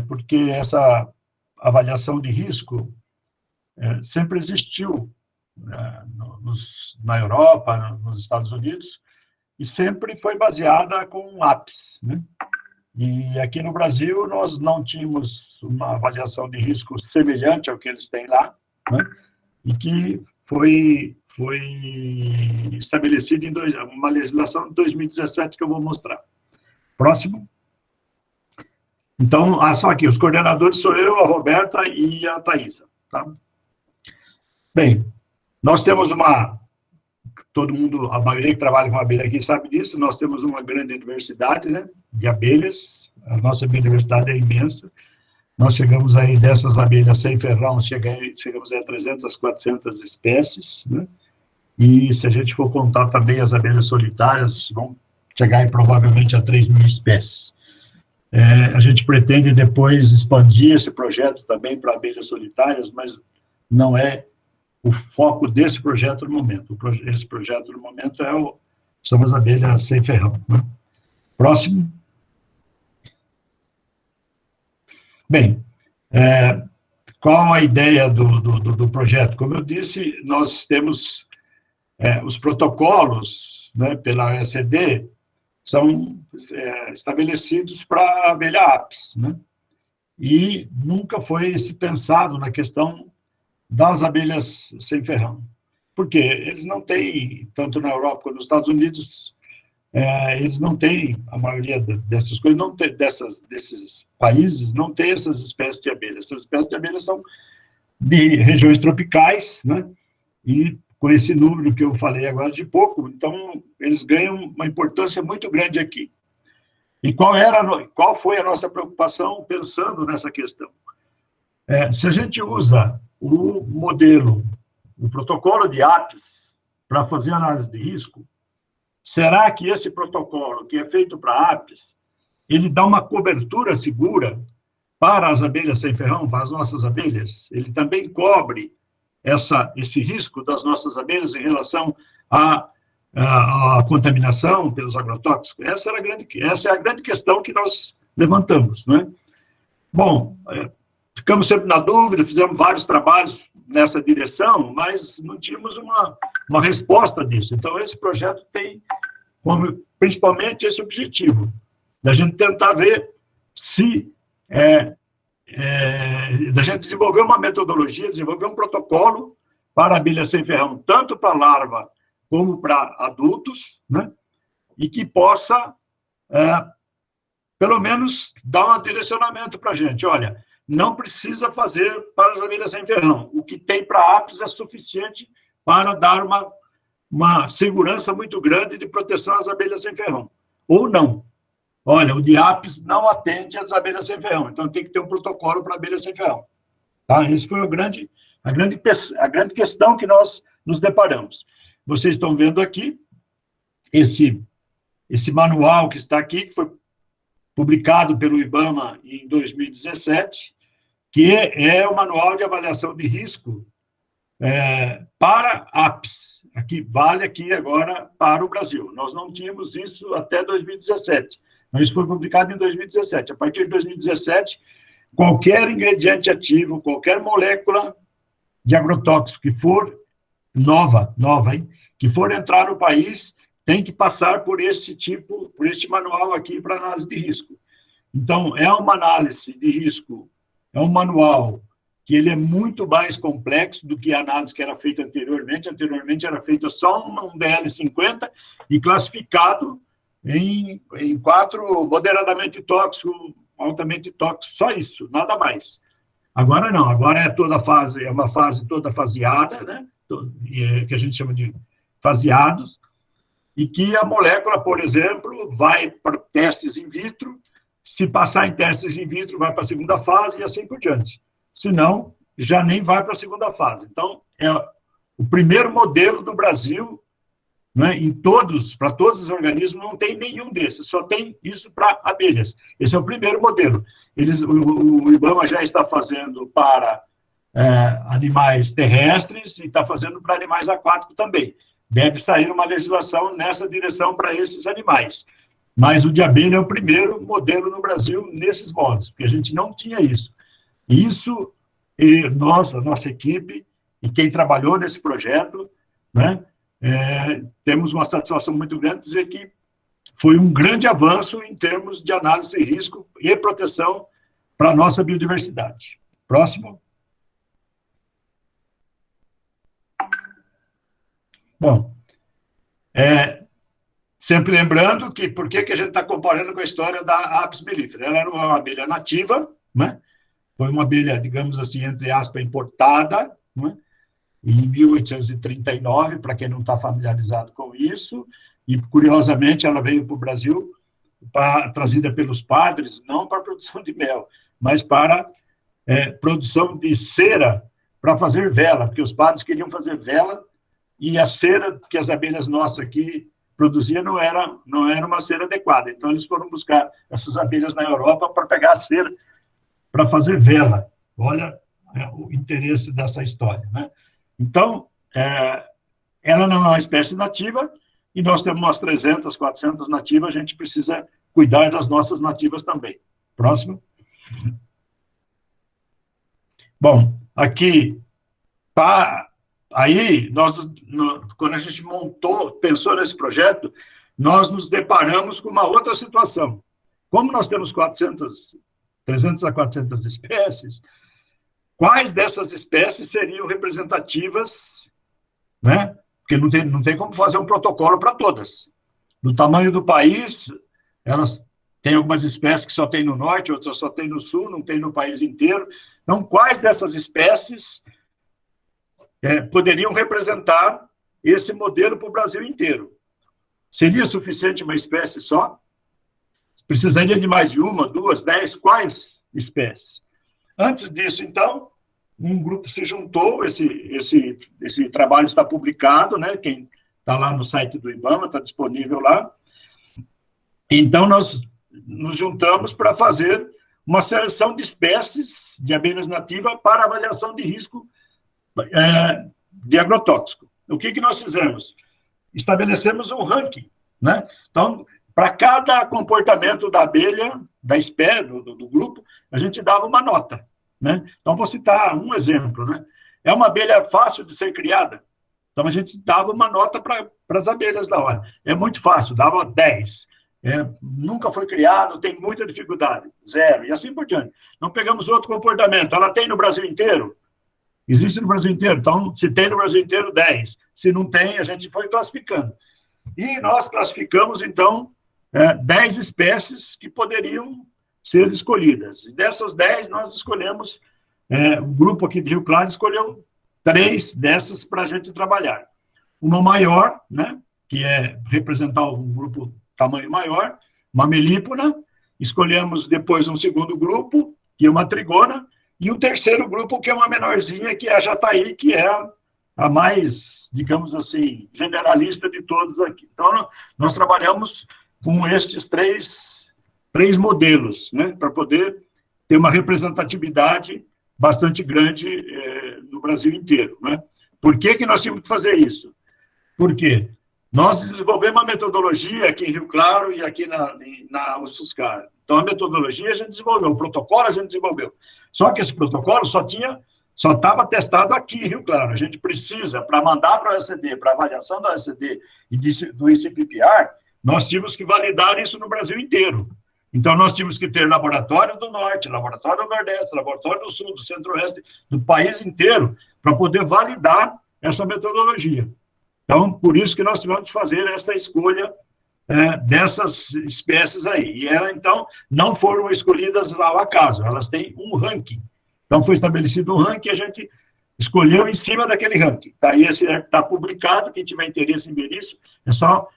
Porque essa avaliação de risco sempre existiu na Europa, nos Estados Unidos, e sempre foi baseada com APS, né? E aqui no Brasil nós não tínhamos uma avaliação de risco semelhante ao que eles têm lá, né? E que foi estabelecida em uma legislação de 2017 que eu vou mostrar. Próximo. Então, só aqui, os coordenadores sou eu, a Roberta e a Thaisa, tá? Bem, nós temos todo mundo, a maioria que trabalha com abelha aqui sabe disso, nós temos uma grande diversidade, né, de abelhas, a nossa biodiversidade é imensa, nós chegamos aí dessas abelhas sem ferrão, chegamos a 300, 400 espécies, né, e se a gente for contar também as abelhas solitárias, vão chegar aí provavelmente a 3.000 espécies. A gente pretende depois expandir esse projeto também para abelhas solitárias, mas não é o foco desse projeto no momento. Esse projeto no momento são as abelhas sem ferrão, né? Próximo. Bem, qual a ideia do projeto? Como eu disse, nós temos os protocolos, né, pela OECD, são estabelecidos para a abelha apis, né? E nunca foi pensado na questão das abelhas sem ferrão. Por quê? Eles não têm, tanto na Europa quanto nos Estados Unidos, eles não têm, a maioria dessas coisas, não tem, desses países, não tem essas espécies de abelhas. Essas espécies de abelhas são de regiões tropicais, né? E com esse número que eu falei agora de pouco, então eles ganham uma importância muito grande aqui. E qual foi a nossa preocupação pensando nessa questão? Se a gente usa o modelo, o protocolo de APS para fazer análise de risco, será que esse protocolo, que é feito para APS, ele dá uma cobertura segura para as abelhas sem ferrão, para as nossas abelhas? Ele também cobre esse risco das nossas abelhas em relação à contaminação pelos agrotóxicos? Essa é a grande questão que nós levantamos, não é? Bom, ficamos sempre na dúvida, fizemos vários trabalhos nessa direção, mas não tínhamos uma resposta disso. Então, esse projeto tem como, principalmente, esse objetivo, da gente tentar ver se da gente desenvolver uma metodologia, desenvolver um protocolo para abelha sem ferrão, tanto para larva como para adultos, né? E que possa, pelo menos, dar um direcionamento para a gente. Olha, não precisa fazer para as abelhas sem ferrão. O que tem para apis é suficiente para dar uma segurança muito grande de proteção às abelhas sem ferrão. Ou não. Olha, o de apis não atende às abelhas sem ferrão, então tem que ter um protocolo para abelhas sem ferrão. Tá? Essa foi a grande questão que nós nos deparamos. Vocês estão vendo aqui esse manual que está aqui, que foi publicado pelo IBAMA em 2017, que é o Manual de Avaliação de Risco para apis. Vale aqui agora para o Brasil. Nós não tínhamos isso até 2017. Mas isso foi publicado em 2017. A partir de 2017, qualquer ingrediente ativo, qualquer molécula de agrotóxico que for nova, hein, que for entrar no país, tem que passar por este manual aqui para análise de risco. Então, é uma análise de risco, é um manual que ele é muito mais complexo do que a análise que era feita anteriormente. Anteriormente era feita só um DL50 e classificado em 4 moderadamente tóxico, altamente tóxico, só isso, nada mais. Agora não, agora é uma fase toda faseada, né, que a gente chama de faseados, e que a molécula, por exemplo, vai para testes in vitro, se passar em testes in vitro, vai para a segunda fase e assim por diante. Se não, já nem vai para a segunda fase. Então, é o primeiro modelo do Brasil, né, para todos os organismos, não tem nenhum desses, só tem isso para abelhas. Esse é o primeiro modelo. O IBAMA já está fazendo para animais terrestres e está fazendo para animais aquáticos também. Deve sair uma legislação nessa direção para esses animais. Mas o de abelha é o primeiro modelo no Brasil nesses modos, porque a gente não tinha isso. Isso, a nossa equipe, e quem trabalhou nesse projeto, né, temos uma satisfação muito grande de dizer que foi um grande avanço em termos de análise de risco e proteção para a nossa biodiversidade. Próximo. Bom, sempre lembrando que por que a gente está comparando com a história da Apis mellifera? Ela era uma abelha nativa, né? Foi uma abelha, digamos assim, entre aspas, importada, né, em 1839, para quem não está familiarizado com isso, e, curiosamente, ela veio para o Brasil trazida pelos padres, não para produção de mel, mas para produção de cera para fazer vela, porque os padres queriam fazer vela, e a cera que as abelhas nossas aqui produziam não era uma cera adequada. Então, eles foram buscar essas abelhas na Europa para pegar a cera para fazer vela. Olha o interesse dessa história, né? Então, ela não é uma espécie nativa, e nós temos umas 300, 400 nativas, a gente precisa cuidar das nossas nativas também. Próximo. Bom, aqui, aí, quando a gente pensou nesse projeto, nós nos deparamos com uma outra situação. Como nós temos 300 a 400 espécies, quais dessas espécies seriam representativas, né? Porque não tem como fazer um protocolo para todas. Do tamanho do país, elas têm algumas espécies que só tem no norte, outras só tem no sul, não tem no país inteiro. Então, quais dessas espécies poderiam representar esse modelo para o Brasil inteiro? Seria suficiente uma espécie só? Precisaria de mais de 1, 2, 10? Quais espécies? Antes disso, então, um grupo se juntou, esse trabalho está publicado, né? Quem está lá no site do IBAMA, está disponível lá. Então, nós nos juntamos para fazer uma seleção de espécies de abelhas nativas para avaliação de risco de agrotóxico. O que nós fizemos? Estabelecemos um ranking, né? Então, para cada comportamento da abelha, da espécie, do grupo, a gente dava uma nota, né? Então, vou citar um exemplo, né? É uma abelha fácil de ser criada, então a gente dava uma nota para as abelhas da hora. É muito fácil, dava 10. Nunca foi criado, tem muita dificuldade, 0, e assim por diante. Não pegamos outro comportamento, ela tem no Brasil inteiro? Existe no Brasil inteiro, então, se tem no Brasil inteiro, 10. Se não tem, a gente foi classificando. E nós classificamos, então, 10 espécies que poderiam ser escolhidas. E dessas 10, nós escolhemos, o grupo aqui de Rio Claro escolheu 3 dessas para a gente trabalhar. Uma maior, né, que é representar um grupo tamanho maior, uma melípona. Escolhemos depois um segundo grupo, que é uma trigona, e um terceiro grupo, que é uma menorzinha, que é a jataí, que é a mais, digamos assim, generalista de todos aqui. Então, nós trabalhamos com estes três modelos, né, para poder ter uma representatividade bastante grande no Brasil inteiro, né? Por que nós tínhamos que fazer isso? Porque nós desenvolvemos uma metodologia aqui em Rio Claro e aqui na UFSCar. Então, a metodologia a gente desenvolveu, o protocolo a gente desenvolveu. Só que esse protocolo só estava testado aqui em Rio Claro. A gente precisa, para mandar para o OECD, para avaliação da OECD e do ICPPR, nós tínhamos que validar isso no Brasil inteiro. Então, nós tínhamos que ter laboratório do Norte, laboratório do Nordeste, laboratório do Sul, do Centro-Oeste, do país inteiro, para poder validar essa metodologia. Então, por isso que nós tivemos que fazer essa escolha dessas espécies aí. E elas, então, não foram escolhidas ao acaso, elas têm um ranking. Então, foi estabelecido um ranking e a gente escolheu em cima daquele ranking. Tá? E esse está publicado, quem tiver interesse em ver isso, é só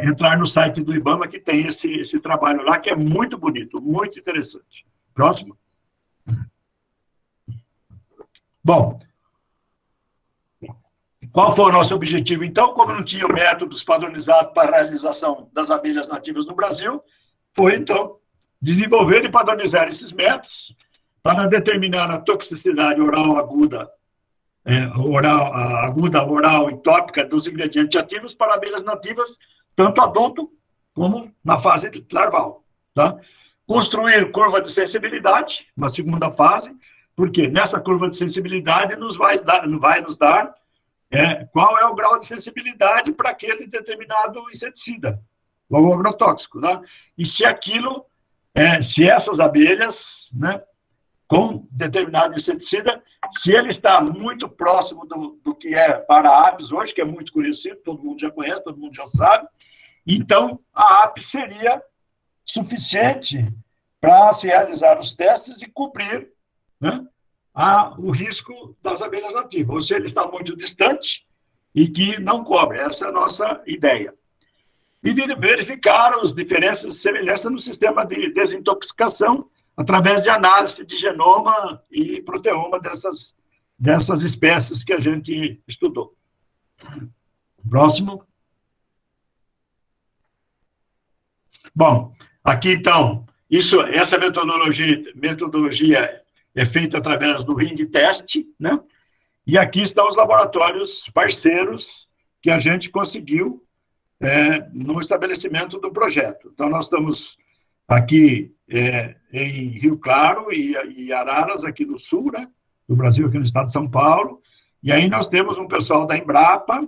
entrar no site do IBAMA, que tem esse trabalho lá, que é muito bonito, muito interessante. Próximo. Bom, qual foi o nosso objetivo, então? Como não tinha métodos padronizados para a realização das abelhas nativas no Brasil, foi, então, desenvolver e padronizar esses métodos para determinar a toxicidade oral aguda, oral e tópica dos ingredientes ativos para abelhas nativas, tanto adulto como na fase larval. Tá? Construir curva de sensibilidade, uma segunda fase, porque nessa curva de sensibilidade vai nos dar qual é o grau de sensibilidade para aquele determinado inseticida, ou agrotóxico, né? E se aquilo, se essas abelhas, né, com determinado inseticida, se ele está muito próximo do que é para a apis hoje, que é muito conhecido, todo mundo já conhece, todo mundo já sabe, então a apis seria suficiente para se realizar os testes e cobrir, né, o risco das abelhas nativas, ou se ele está muito distante e que não cobre. Essa é a nossa ideia. E verificar as diferenças e semelhanças no sistema de desintoxicação através de análise de genoma e proteoma dessas espécies que a gente estudou. Próximo. Bom, aqui então, essa metodologia é feita através do ring test, né? E aqui estão os laboratórios parceiros que a gente conseguiu no estabelecimento do projeto. Então, nós estamos aqui em Rio Claro e Araras, aqui no sul, né, do Brasil, aqui no estado de São Paulo. E aí nós temos um pessoal da Embrapa,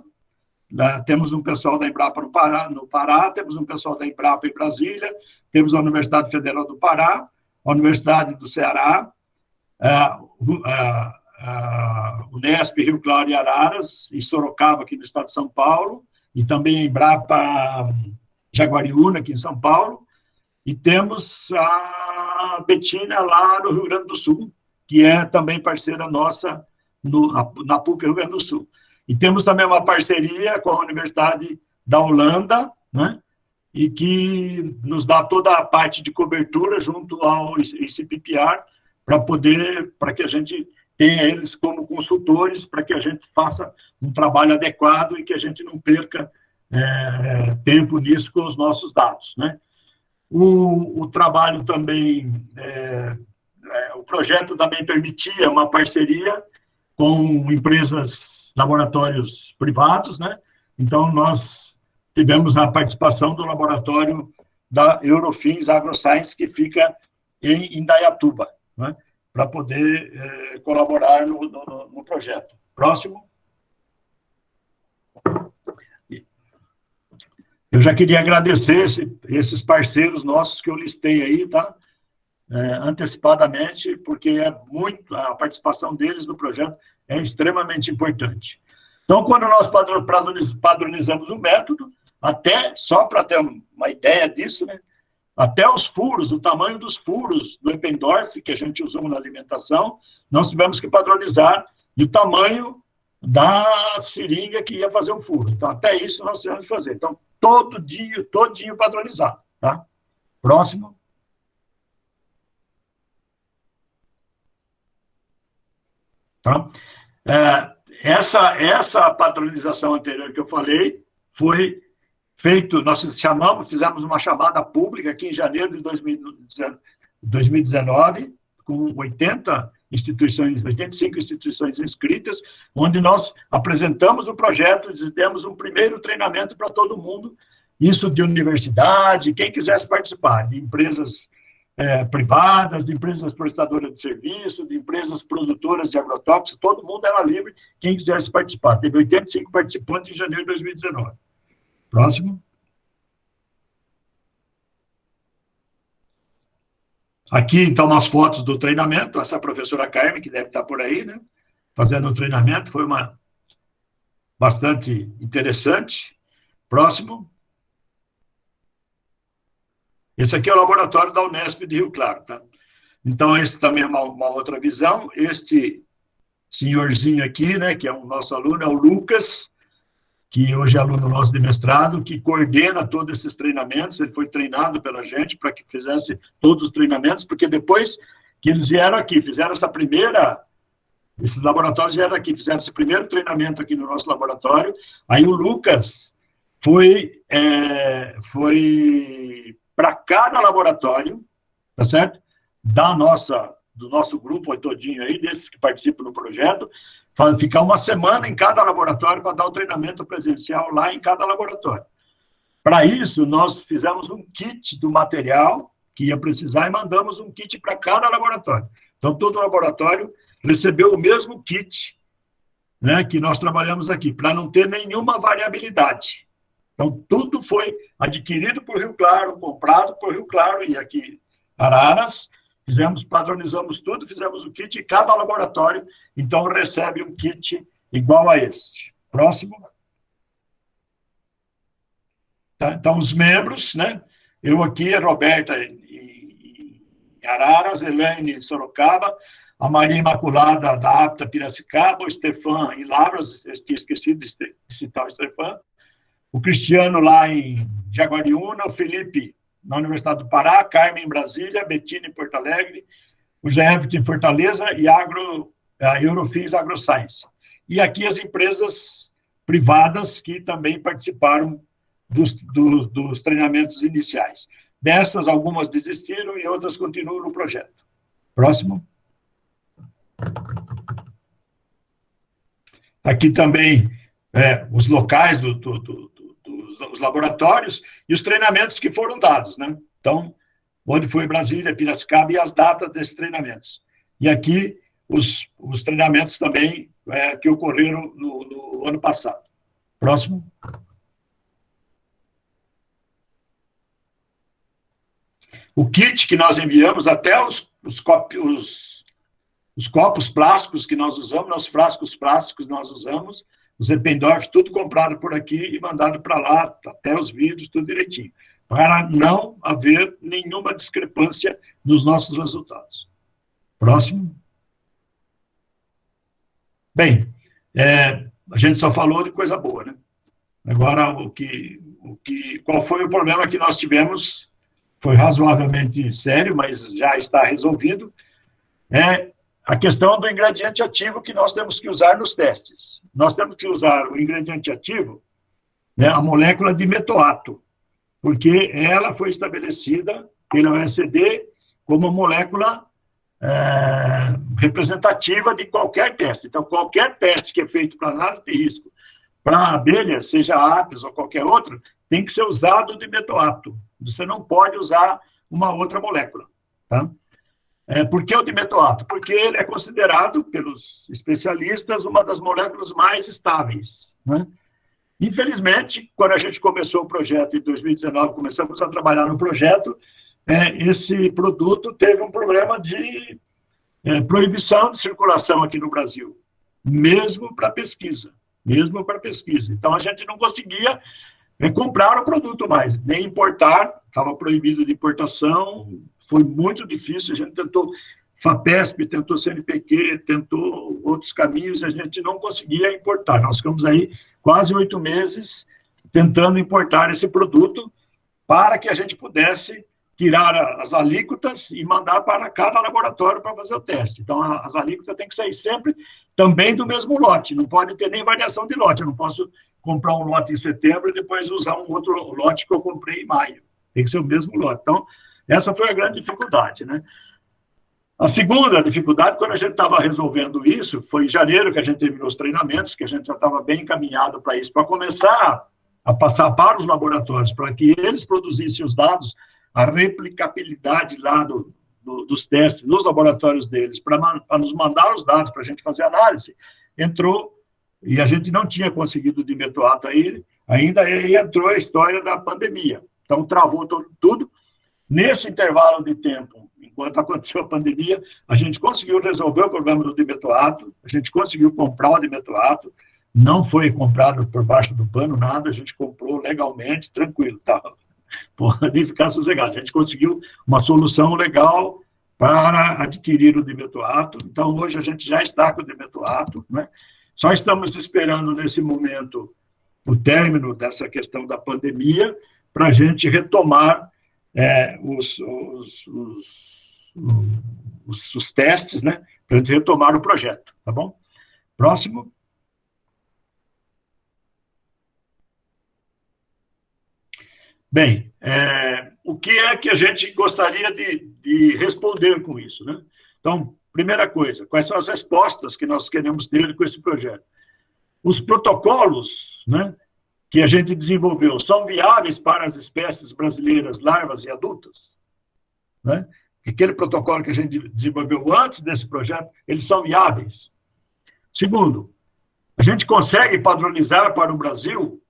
temos um pessoal da Embrapa no Pará, temos um pessoal da Embrapa em Brasília, temos a Universidade Federal do Pará, a Universidade do Ceará, Unesp, Rio Claro e Araras, e Sorocaba, aqui no estado de São Paulo, e também a Embrapa Jaguariúna, aqui em São Paulo, e temos a Betina, lá no Rio Grande do Sul, que é também parceira nossa na PUC Rio Grande do Sul. E temos também uma parceria com a Universidade da Holanda, né, e que nos dá toda a parte de cobertura junto ao ICPPR, para que a gente tenha eles como consultores, para que a gente faça um trabalho adequado e que a gente não perca tempo nisso com os nossos dados, né? O trabalho também, o projeto também permitia uma parceria com empresas, laboratórios privados, né? Então, nós tivemos a participação do laboratório da Eurofins AgroScience, que fica em Indaiatuba, né, para poder colaborar no projeto. Próximo. Eu já queria agradecer esses parceiros nossos que eu listei aí, tá? Antecipadamente, porque a participação deles no projeto é extremamente importante. Então, quando nós padronizamos o método, até, só para ter uma ideia disso, né? Até os furos, o tamanho dos furos do Eppendorf, que a gente usou na alimentação, nós tivemos que padronizar, e o tamanho da seringa que ia fazer o furo. Então, até isso nós tivemos que fazer. Então, todinho padronizado, tá? Próximo. Tá? Essa padronização anterior que eu falei foi feito, nós fizemos uma chamada pública aqui em janeiro de 2019, com 80 instituições, 85 instituições inscritas, onde nós apresentamos o projeto e demos um primeiro treinamento para todo mundo, isso de universidade, quem quisesse participar, de empresas privadas, de empresas prestadoras de serviço, de empresas produtoras de agrotóxicos, todo mundo era livre, quem quisesse participar. Teve 85 participantes em janeiro de 2019. Próximo. Aqui, então, umas fotos do treinamento, essa professora Carmen, que deve estar por aí, né, fazendo o treinamento, foi bastante interessante. Próximo. Esse aqui é o laboratório da Unesp de Rio Claro, tá? Então, esse também é uma outra visão. Este senhorzinho aqui, né, que é o nosso aluno, é o Lucas, que hoje é aluno nosso de mestrado, que coordena todos esses treinamentos. Ele foi treinado pela gente para que fizesse todos os treinamentos, porque depois que eles vieram aqui, fizeram esses laboratórios vieram aqui, fizeram esse primeiro treinamento aqui no nosso laboratório, aí o Lucas foi para cada laboratório, tá certo? Do nosso grupo todinho aí, desses que participam do projeto, ficar uma semana em cada laboratório para dar o treinamento presencial lá em cada laboratório. Para isso, nós fizemos um kit do material que ia precisar e mandamos um kit para cada laboratório. Então, todo laboratório recebeu o mesmo kit, né, que nós trabalhamos aqui, para não ter nenhuma variabilidade. Então, tudo foi adquirido por Rio Claro, comprado por Rio Claro e aqui Araras. Padronizamos tudo, fizemos o kit, e cada laboratório, então, recebe um kit igual a este. Próximo. Tá? Então, os membros, né? Eu aqui, a Roberta em Araras, Elaine em Sorocaba, a Maria Imaculada da APTA Piracicaba, o Stefan em Lavras, tinha esquecido de citar o Stefan, o Cristiano lá em Jaguariúna, o Felipe na Universidade do Pará, Carmen em Brasília, Betina em Porto Alegre, o Zé Everton em Fortaleza e a Eurofins AgroScience. E aqui as empresas privadas que também participaram dos treinamentos iniciais. Dessas, algumas desistiram e outras continuam no projeto. Próximo. Aqui também os locais dos laboratórios e os treinamentos que foram dados, né? Então, onde foi Brasília, Piracicaba e as datas desses treinamentos. E aqui os treinamentos também que ocorreram no ano passado. Próximo. O kit que nós enviamos, até os copos plásticos que nós usamos, os frascos plásticos que nós usamos, os Eppendorf, tudo comprado por aqui e mandado para lá, até os vidros, tudo direitinho, para não haver nenhuma discrepância nos nossos resultados. Próximo. Bem, a gente só falou de coisa boa, né? Agora, qual foi o problema que nós tivemos? Foi razoavelmente sério, mas já está resolvido. A questão do ingrediente ativo que nós temos que usar nos testes. Nós temos que usar o ingrediente ativo, né, a molécula de metoato, porque ela foi estabelecida pela OECD como molécula representativa de qualquer teste. Então, qualquer teste que é feito para análise de risco, para abelha, seja apis ou qualquer outro, tem que ser usado de metoato. Você não pode usar uma outra molécula, tá? Por que o dimetoato? Porque ele é considerado, pelos especialistas, uma das moléculas mais estáveis, né? Infelizmente, quando a gente começou o projeto em 2019, começamos a trabalhar no projeto, esse produto teve um problema de proibição de circulação aqui no Brasil, mesmo para pesquisa. Então, a gente não conseguia comprar o produto mais, nem importar, estava proibido de importação. Foi muito difícil, a gente tentou FAPESP, tentou CNPq, tentou outros caminhos, a gente não conseguia importar. Nós ficamos aí quase 8 meses tentando importar esse produto para que a gente pudesse tirar as alíquotas e mandar para cada laboratório para fazer o teste. Então, as alíquotas têm que sair sempre também do mesmo lote, não pode ter nem variação de lote. Eu não posso comprar um lote em setembro e depois usar um outro lote que eu comprei em maio. Tem que ser o mesmo lote. Então, essa foi a grande dificuldade, né? A segunda dificuldade, quando a gente estava resolvendo isso, foi em janeiro que a gente terminou os treinamentos, que a gente já estava bem encaminhado para isso, para começar a passar para os laboratórios, para que eles produzissem os dados, a replicabilidade lá dos testes nos laboratórios deles, para nos mandar os dados para a gente fazer análise, entrou, e a gente não tinha conseguido o dimetoato ainda, aí entrou a história da pandemia. Então, travou tudo. Nesse intervalo de tempo, enquanto aconteceu a pandemia, a gente conseguiu resolver o problema do dimetoato, a gente conseguiu comprar o dimetoato, não foi comprado por baixo do pano, nada, a gente comprou legalmente, tranquilo, tá? Pode ficar sossegado. A gente conseguiu uma solução legal para adquirir o dimetoato, então hoje a gente já está com o dimetoato, né? Só estamos esperando nesse momento o término dessa questão da pandemia para a gente retomar os testes, né, para a gente retomar o projeto, tá bom? Próximo. Bem, o que é que a gente gostaria de responder com isso, né? Então, primeira coisa, quais são as respostas que nós queremos ter com esse projeto? Os protocolos, né, que a gente desenvolveu são viáveis para as espécies brasileiras, larvas e adultas? Né? Aquele protocolo que a gente desenvolveu antes desse projeto, eles são viáveis. Segundo, a gente consegue padronizar para o Brasil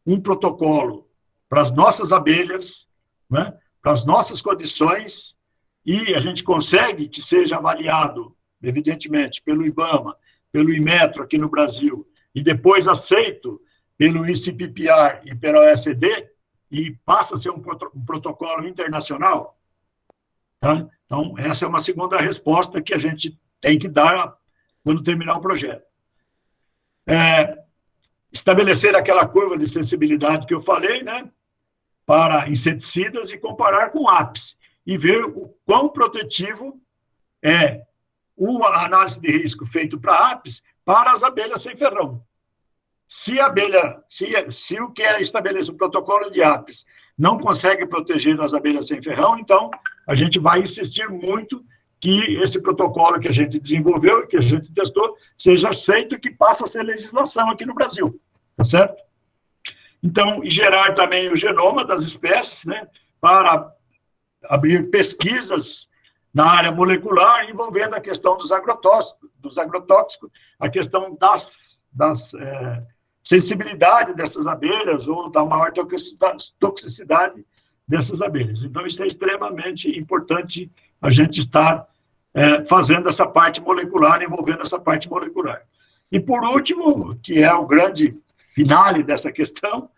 um protocolo para as nossas abelhas, né, para as nossas condições, e a gente consegue que seja avaliado, evidentemente, pelo IBAMA, pelo Inmetro aqui no Brasil, e depois aceito pelo ICPPR e pela OECD, e passa a ser um protocolo internacional. Tá? Então, essa é uma segunda resposta que a gente tem que dar quando terminar o projeto. Estabelecer aquela curva de sensibilidade que eu falei, né, para inseticidas e comparar com apis, e ver o quão protetivo é a análise de risco feito para apis para as abelhas sem ferrão. Se o que estabelece o protocolo de apis não consegue proteger as abelhas sem ferrão, então a gente vai insistir muito que esse protocolo que a gente desenvolveu, que a gente testou, seja aceito e que passe a ser legislação aqui no Brasil, tá certo? Então, e gerar também o genoma das espécies, né, para abrir pesquisas na área molecular envolvendo a questão dos agrotóxicos, a questão das sensibilidade dessas abelhas ou da maior toxicidade dessas abelhas. Então, isso é extremamente importante a gente estar fazendo essa parte molecular, envolvendo essa parte molecular. E, por último, que é o grande finale dessa questão,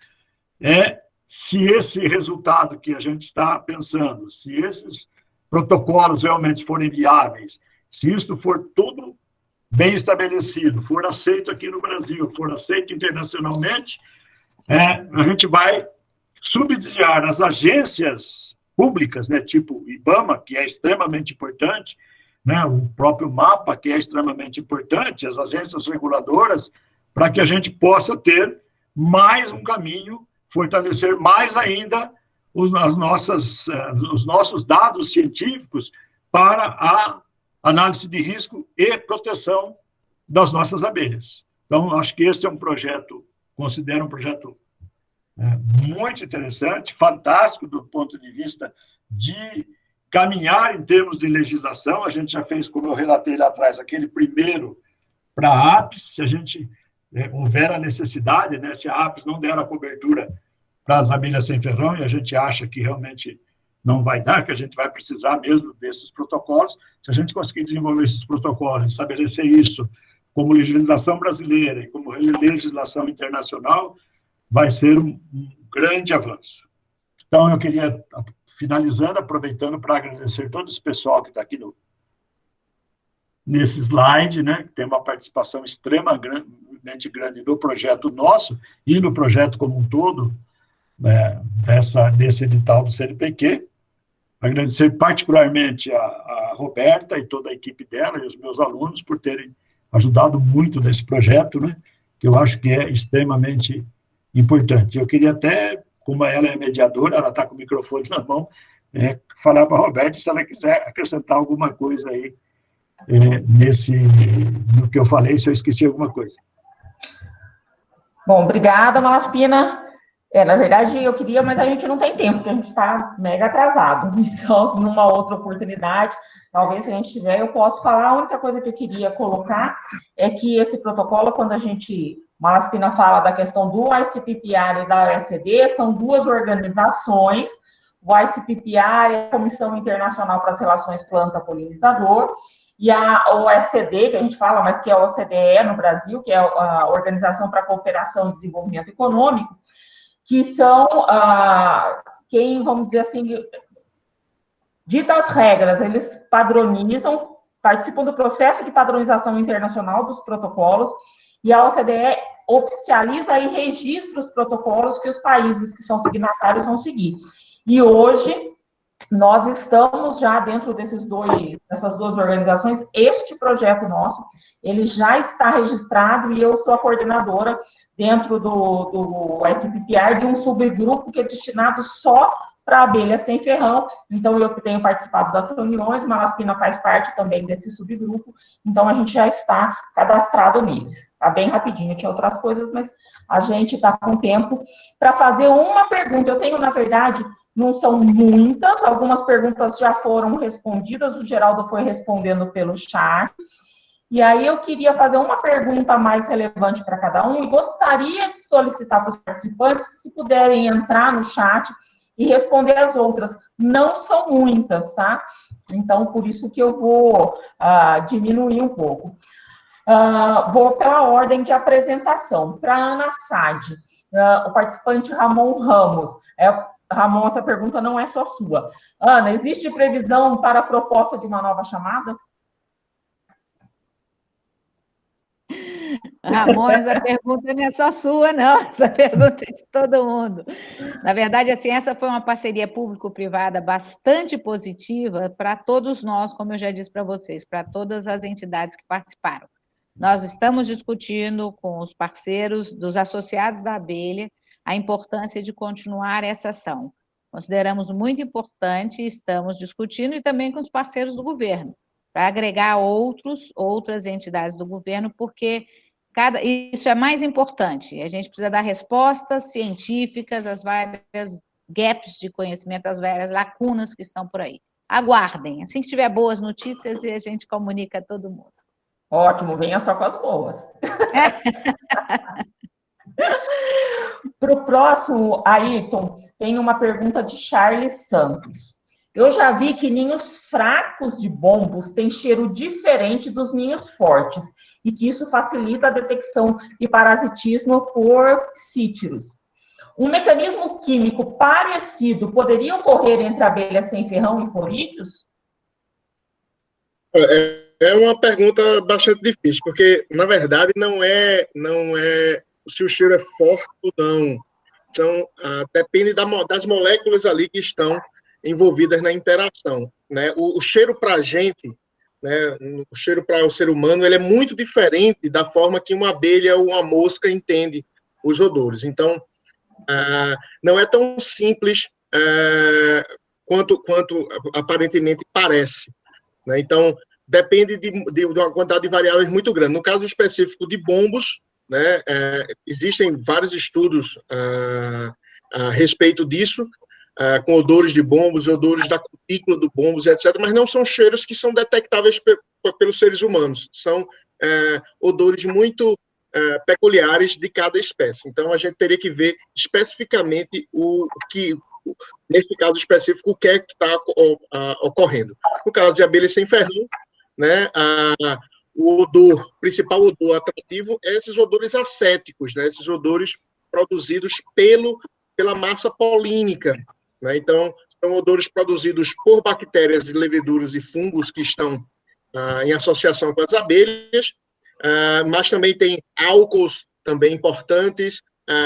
se esse resultado que a gente está pensando, se esses protocolos realmente forem viáveis, se isso for tudo bem estabelecido, for aceito aqui no Brasil, for aceito internacionalmente, a gente vai subsidiar as agências públicas, né, tipo IBAMA, que é extremamente importante, né, o próprio MAPA, que é extremamente importante, as agências reguladoras, para que a gente possa ter mais um caminho, fortalecer mais ainda os nossos dados científicos para a análise de risco e proteção das nossas abelhas. Então, acho que esse é um projeto, considero um projeto muito interessante, fantástico do ponto de vista de caminhar em termos de legislação. A gente já fez, como eu relatei lá atrás, aquele primeiro para a APES, se a gente houver a necessidade, né, se a APES não der a cobertura para as abelhas sem ferrão, e a gente acha que realmente não vai dar, que a gente vai precisar mesmo desses protocolos. Se a gente conseguir desenvolver esses protocolos, estabelecer isso como legislação brasileira e como legislação internacional, vai ser um grande avanço. Então, eu queria, finalizando, aproveitando para agradecer todo esse pessoal que está aqui nesse slide, né, que tem uma participação extremamente grande do projeto nosso e no projeto como um todo, desse edital do CNPq. Agradecer particularmente a Roberta e toda a equipe dela e os meus alunos por terem ajudado muito nesse projeto, né, que eu acho que é extremamente importante. Eu queria até, como ela é mediadora, ela está com o microfone na mão, falar para a Roberta se ela quiser acrescentar alguma coisa aí no que eu falei, se eu esqueci alguma coisa. Bom, obrigada, Malaspina. Na verdade, eu queria, mas a gente não tem tempo, porque a gente está mega atrasado. Então, numa outra oportunidade, talvez se a gente tiver, eu posso falar. A única coisa que eu queria colocar é que esse protocolo, quando Malaspina fala da questão do ICPPR e da OECD, são duas organizações. O ICPPR é a Comissão Internacional para as Relações Planta-Polinizador, e a OECD, que a gente fala, mas que é a OCDE no Brasil, que é a Organização para a Cooperação e Desenvolvimento Econômico, que são quem, vamos dizer assim, ditas regras, eles padronizam, participam do processo de padronização internacional dos protocolos, e a OCDE oficializa e registra os protocolos que os países que são signatários vão seguir. E hoje, nós estamos já dentro dessas duas organizações. Este projeto nosso, ele já está registrado e eu sou a coordenadora dentro do SPPR de um subgrupo que é destinado só para abelha sem ferrão. Então, eu tenho participado das reuniões, o Malaspina faz parte também desse subgrupo, então a gente já está cadastrado neles. Está bem rapidinho, tinha outras coisas, mas a gente está com tempo para fazer uma pergunta. Eu tenho, na verdade, não são muitas, algumas perguntas já foram respondidas, o Geraldo foi respondendo pelo chat. E aí eu queria fazer uma pergunta mais relevante para cada um e gostaria de solicitar para os participantes que, se puderem entrar no chat e responder as outras. Não são muitas, tá? Então, por isso que eu vou diminuir um pouco. Vou pela ordem de apresentação. Para a Ana Sade, o participante Ramon Ramos. Ramon, essa pergunta não é só sua. Ana, existe previsão para a proposta de uma nova chamada? Ramon, essa pergunta não é só sua, não. Essa pergunta é de todo mundo. Na verdade, assim, essa foi uma parceria público-privada bastante positiva para todos nós, como eu já disse para vocês, para todas as entidades que participaram. Nós estamos discutindo com os parceiros dos associados da abelha a importância de continuar essa ação. Consideramos muito importante, estamos discutindo, e também com os parceiros do governo, para agregar outras entidades do governo, porque isso é mais importante. A gente precisa dar respostas científicas às várias gaps de conhecimento, às várias lacunas que estão por aí. Aguardem. Assim que tiver boas notícias, a gente comunica a todo mundo. Ótimo, venha só com as boas. Para o próximo, Ayrton, tem uma pergunta de Charles Santos. Eu já vi que ninhos fracos de bombos têm cheiro diferente dos ninhos fortes e que isso facilita a detecção de parasitismo por cítiros. Um mecanismo químico parecido poderia ocorrer entre abelhas sem ferrão e florídeos? É uma pergunta bastante difícil, porque, na verdade, não é se o cheiro é forte ou não. Depende das moléculas ali que estão envolvidas na interação, né? O cheiro para a gente, né, o cheiro para o ser humano, ele é muito diferente da forma que uma abelha ou uma mosca entende os odores. Então, não é tão simples quanto aparentemente parece, né? Então, depende de uma quantidade de variáveis muito grande. No caso específico de bombos, né, existem vários estudos a respeito disso, com odores de bombos, odores da cutícula do bombos, etc., mas não são cheiros que são detectáveis pelos seres humanos. São odores muito peculiares de cada espécie. Então, a gente teria que ver especificamente nesse caso específico, o que é que está ocorrendo. No caso de abelhas sem ferrão, né, o principal odor atrativo é esses odores acéticos, né, esses odores produzidos pela massa polínica, né? Então, são odores produzidos por bactérias, leveduras e fungos que estão em associação com as abelhas, mas também tem álcools também importantes,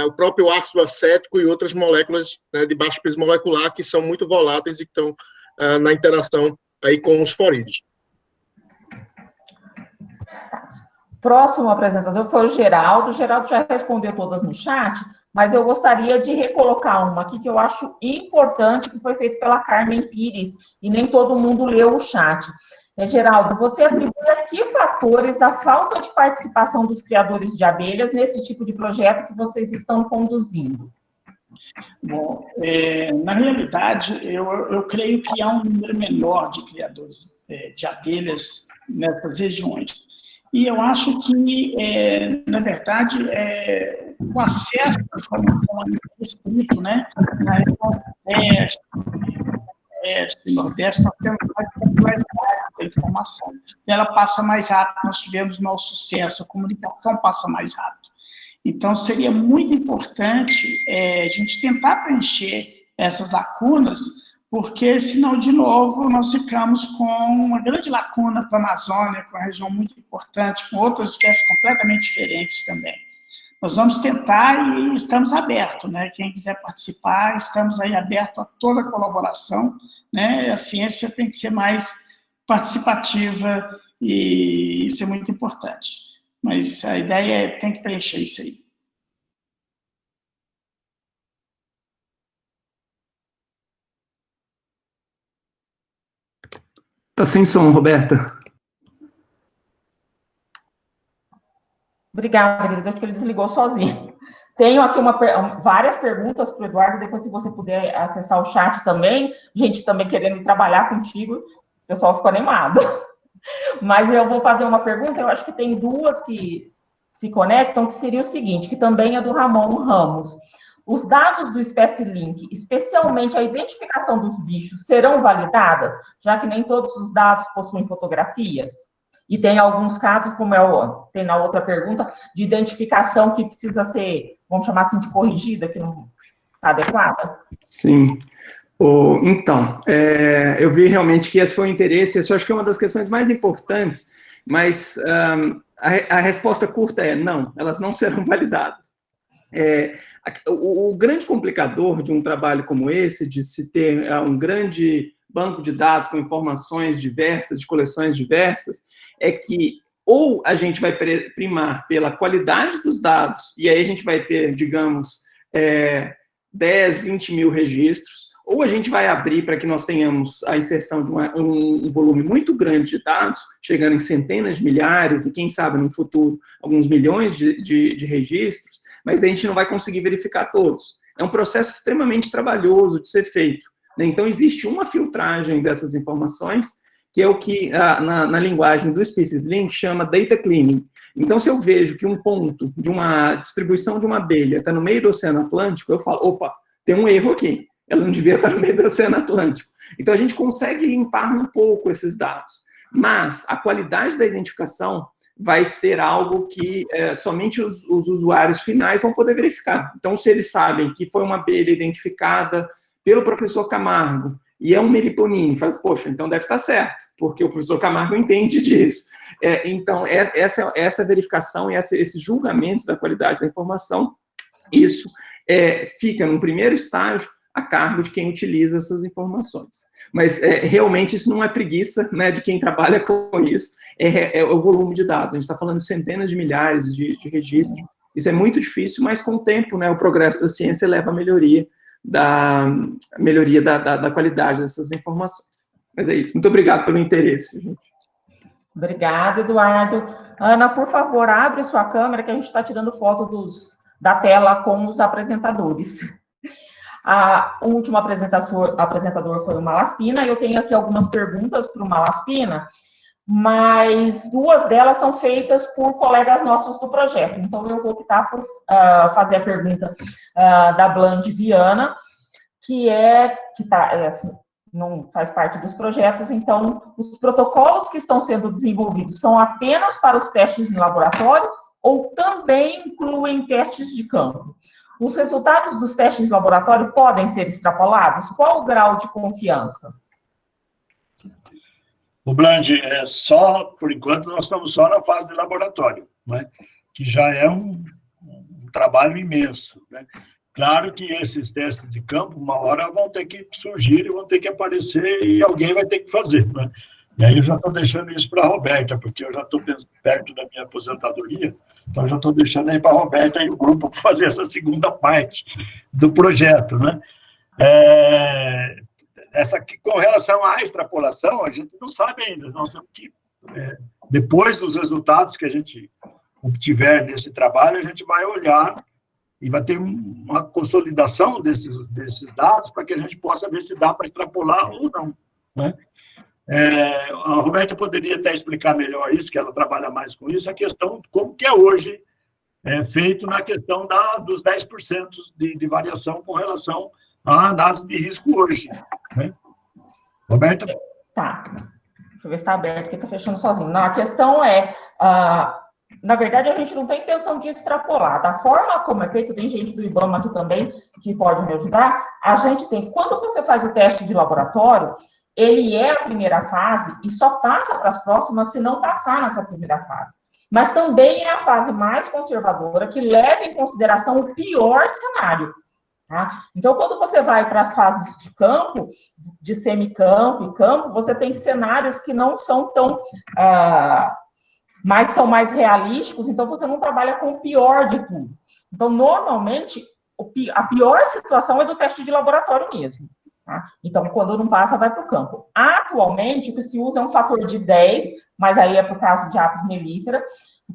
o próprio ácido acético e outras moléculas, né, de baixo peso molecular que são muito voláteis e que estão na interação aí com os florídeos. Próximo apresentador foi o Geraldo. O Geraldo já respondeu todas no chat, mas eu gostaria de recolocar uma aqui que eu acho importante, que foi feito pela Carmen Pires, e nem todo mundo leu o chat. Geraldo, você atribui a que fatores a falta de participação dos criadores de abelhas nesse tipo de projeto que vocês estão conduzindo? Bom, na realidade, eu creio que há um número menor de criadores de abelhas nessas regiões. E eu acho que, na verdade, o acesso à informação é restrito, né? Na região Nordeste, nós temos mais popularidade da informação. Ela passa mais rápido, nós tivemos maior sucesso, a comunicação passa mais rápido. Então, seria muito importante a gente tentar preencher essas lacunas, porque, senão, de novo, nós ficamos com uma grande lacuna para a Amazônia, com uma região muito importante, com outras espécies completamente diferentes também. Nós vamos tentar e estamos abertos, né? Quem quiser participar, estamos aí abertos a toda a colaboração, né? A ciência tem que ser mais participativa e isso é muito importante. Mas a ideia tem que preencher isso aí. Tá sem som, Roberta. Obrigada, querida. Acho que ele desligou sozinho. Tenho aqui várias perguntas para o Eduardo, depois se você puder acessar o chat também, gente também querendo trabalhar contigo, o pessoal ficou animado. Mas eu vou fazer uma pergunta, eu acho que tem duas que se conectam, que seria o seguinte, que também é do Ramon Ramos. Os dados do SpeciLink, especialmente a identificação dos bichos, serão validadas, já que nem todos os dados possuem fotografias? E tem alguns casos, como tem na outra pergunta, de identificação que precisa ser, vamos chamar assim, de corrigida, que não está adequada? Sim. Então, eu vi realmente que esse foi o interesse, eu acho que é uma das questões mais importantes, mas a resposta curta é não, elas não serão validadas. O grande complicador de um trabalho como esse, de se ter um grande banco de dados com informações diversas, de coleções diversas, é que ou a gente vai primar pela qualidade dos dados, e aí a gente vai ter, digamos, 10, 20 mil registros, ou a gente vai abrir para que nós tenhamos a inserção de um volume muito grande de dados, chegando em centenas de milhares, e quem sabe no futuro alguns milhões de registros, mas a gente não vai conseguir verificar todos. É um processo extremamente trabalhoso de ser feito, né? Então, existe uma filtragem dessas informações, que é o que, na linguagem do SpeciesLink, chama data cleaning. Então, se eu vejo que um ponto de uma distribuição de uma abelha está no meio do Oceano Atlântico, eu falo, opa, tem um erro aqui, ela não devia estar no meio do Oceano Atlântico. Então, a gente consegue limpar um pouco esses dados, mas a qualidade da identificação vai ser algo que somente os usuários finais vão poder verificar. Então, se eles sabem que foi uma abelha identificada pelo professor Camargo, e é um meliponine, fala, poxa, então deve estar certo, porque o professor Camargo entende disso. Então, essa verificação e esse julgamento da qualidade da informação, isso fica, no primeiro estágio, a cargo de quem utiliza essas informações. Mas, realmente, isso não é preguiça, né, de quem trabalha com isso, é o volume de dados. A gente está falando de centenas de milhares de registros. Isso é muito difícil, mas, com o tempo, né, o progresso da ciência leva à melhoria da qualidade dessas informações. Mas é isso. Muito obrigado pelo interesse, gente. Obrigada, Eduardo. Ana, por favor, abre sua câmera, que a gente está tirando foto da tela com os apresentadores. O último apresentador foi o Malaspina, e eu tenho aqui algumas perguntas para o Malaspina, mas duas delas são feitas por colegas nossos do projeto. Então, eu vou optar por fazer a pergunta da Blanche Viana, que não faz parte dos projetos. Então, os protocolos que estão sendo desenvolvidos são apenas para os testes em laboratório ou também incluem testes de campo? Os resultados dos testes de laboratório podem ser extrapolados? Qual o grau de confiança? O Blanche, por enquanto, nós estamos só na fase de laboratório, né? Que já é um trabalho imenso, né? Claro que esses testes de campo, uma hora vão ter que surgir e vão ter que aparecer e alguém vai ter que fazer, né? E aí eu já estou deixando isso para a Roberta, porque eu já estou perto da minha aposentadoria, então eu já estou deixando aí para a Roberta e o grupo para fazer essa segunda parte do projeto, né? Com relação à extrapolação, a gente não sabe ainda. Nós temos que, depois dos resultados que a gente obtiver nesse trabalho, a gente vai olhar e vai ter uma consolidação desses dados para que a gente possa ver se dá para extrapolar ou não, né? A Roberta poderia até explicar melhor isso, que ela trabalha mais com isso, a questão como que é hoje feito na questão dos 10% de variação com relação à análise de risco hoje, né? Roberta? Tá. Deixa eu ver se está aberto, porque está fechando sozinho. Não, a questão na verdade, a gente não tem intenção de extrapolar. Da forma como é feito, tem gente do IBAMA aqui também que pode me ajudar. A gente tem, quando você faz o teste de laboratório, ele é a primeira fase e só passa para as próximas se não passar nessa primeira fase. Mas também é a fase mais conservadora, que leva em consideração o pior cenário. Tá? Então, quando você vai para as fases de campo, de semicampo e campo, você tem cenários que não são tão... mas são mais realísticos, então você não trabalha com o pior de tudo. Então, normalmente, a pior situação é do teste de laboratório mesmo. Tá? Então, quando não passa, vai para o campo. Atualmente, o que se usa é um fator de 10, mas aí é para o caso de apis mellifera,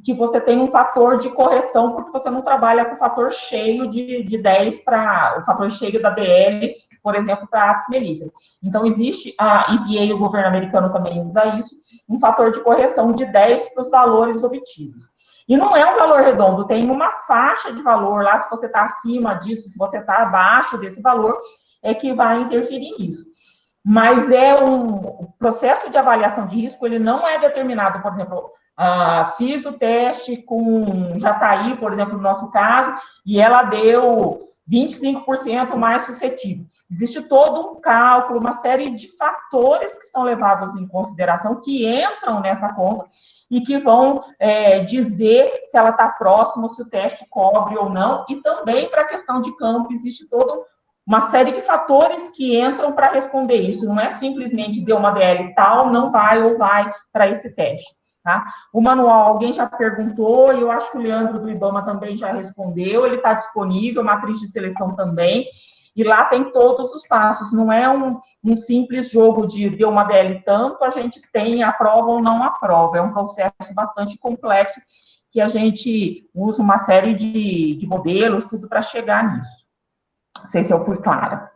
que você tem um fator de correção, porque você não trabalha com o fator cheio de 10 para o fator cheio da DL, por exemplo, para apis mellifera. Então, existe, a EPA, o governo americano também usa isso, um fator de correção de 10 para os valores obtidos. E não é um valor redondo, tem uma faixa de valor lá, se você está acima disso, se você está abaixo desse valor, é que vai interferir nisso. Mas o processo de avaliação de risco, ele não é determinado, por exemplo, fiz o teste com Jataí, por exemplo, no nosso caso, e ela deu 25% mais suscetível. Existe todo um cálculo, uma série de fatores que são levados em consideração, que entram nessa conta, e que vão dizer se ela está próxima, se o teste cobre ou não, e também para a questão de campo, existe todo uma série de fatores que entram para responder isso. Não é simplesmente deu uma DL tal, não vai ou vai para esse teste. Tá? O manual, alguém já perguntou, e eu acho que o Leandro do IBAMA também já respondeu, ele está disponível, matriz de seleção também, e lá tem todos os passos. Não é um simples jogo de deu uma DL tanto, a gente tem, aprova ou não aprova. É um processo bastante complexo, que a gente usa uma série de modelos, tudo para chegar nisso. Não sei se eu fui clara.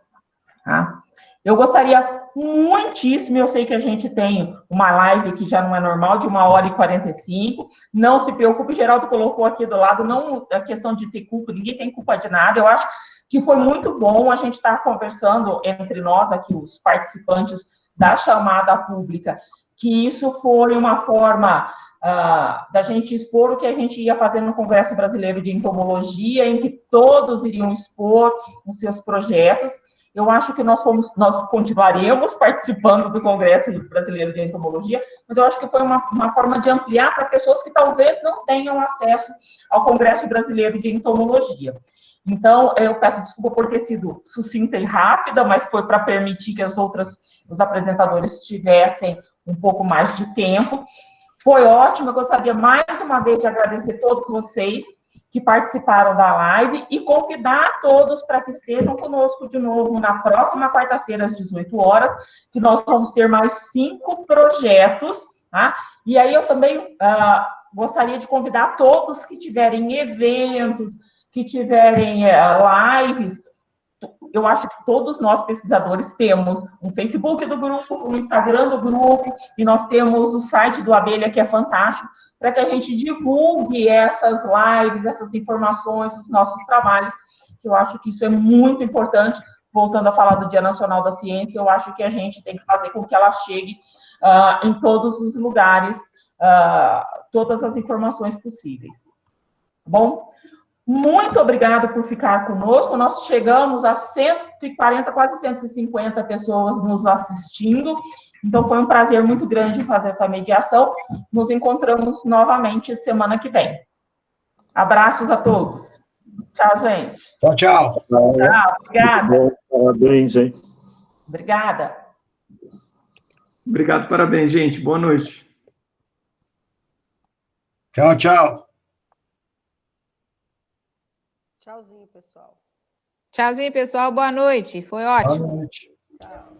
Tá? Eu gostaria muitíssimo, eu sei que a gente tem uma live que já não é normal, de 1h45, não se preocupe, o Geraldo colocou aqui do lado, não a questão de ter culpa, ninguém tem culpa de nada, eu acho que foi muito bom a gente estar conversando entre nós aqui, os participantes da chamada pública, que isso foi uma forma da gente expor o que a gente ia fazer no Congresso Brasileiro de Entomologia, em que todos iriam expor os seus projetos. Eu acho que nós continuaremos participando do Congresso Brasileiro de Entomologia, mas eu acho que foi uma forma de ampliar para pessoas que talvez não tenham acesso ao Congresso Brasileiro de Entomologia. Então, eu peço desculpa por ter sido sucinta e rápida, mas foi para permitir que os apresentadores tivessem um pouco mais de tempo. Foi ótimo, eu gostaria mais uma vez de agradecer a todos vocês que participaram da live e convidar todos para que estejam conosco de novo na próxima quarta-feira, às 18 horas, que nós vamos ter mais 5 projetos, tá? E aí eu também gostaria de convidar todos que tiverem eventos, que tiverem lives. Eu acho que todos nós, pesquisadores, temos um Facebook do grupo, um Instagram do grupo, e nós temos o site do Abelha, que é fantástico, para que a gente divulgue essas lives, essas informações, os nossos trabalhos, que eu acho que isso é muito importante. Voltando a falar do Dia Nacional da Ciência, eu acho que a gente tem que fazer com que ela chegue em todos os lugares, todas as informações possíveis. Tá bom? Muito obrigado por ficar conosco. Nós chegamos a 140, quase 150 pessoas nos assistindo. Então, foi um prazer muito grande fazer essa mediação. Nos encontramos novamente semana que vem. Abraços a todos. Tchau, gente. Tchau, tchau. Tchau, obrigada. Parabéns, hein? Obrigada. Obrigado, parabéns, gente. Boa noite. Tchau, tchau. Tchauzinho, pessoal. Tchauzinho, pessoal. Boa noite. Foi ótimo. Boa noite. Tchau.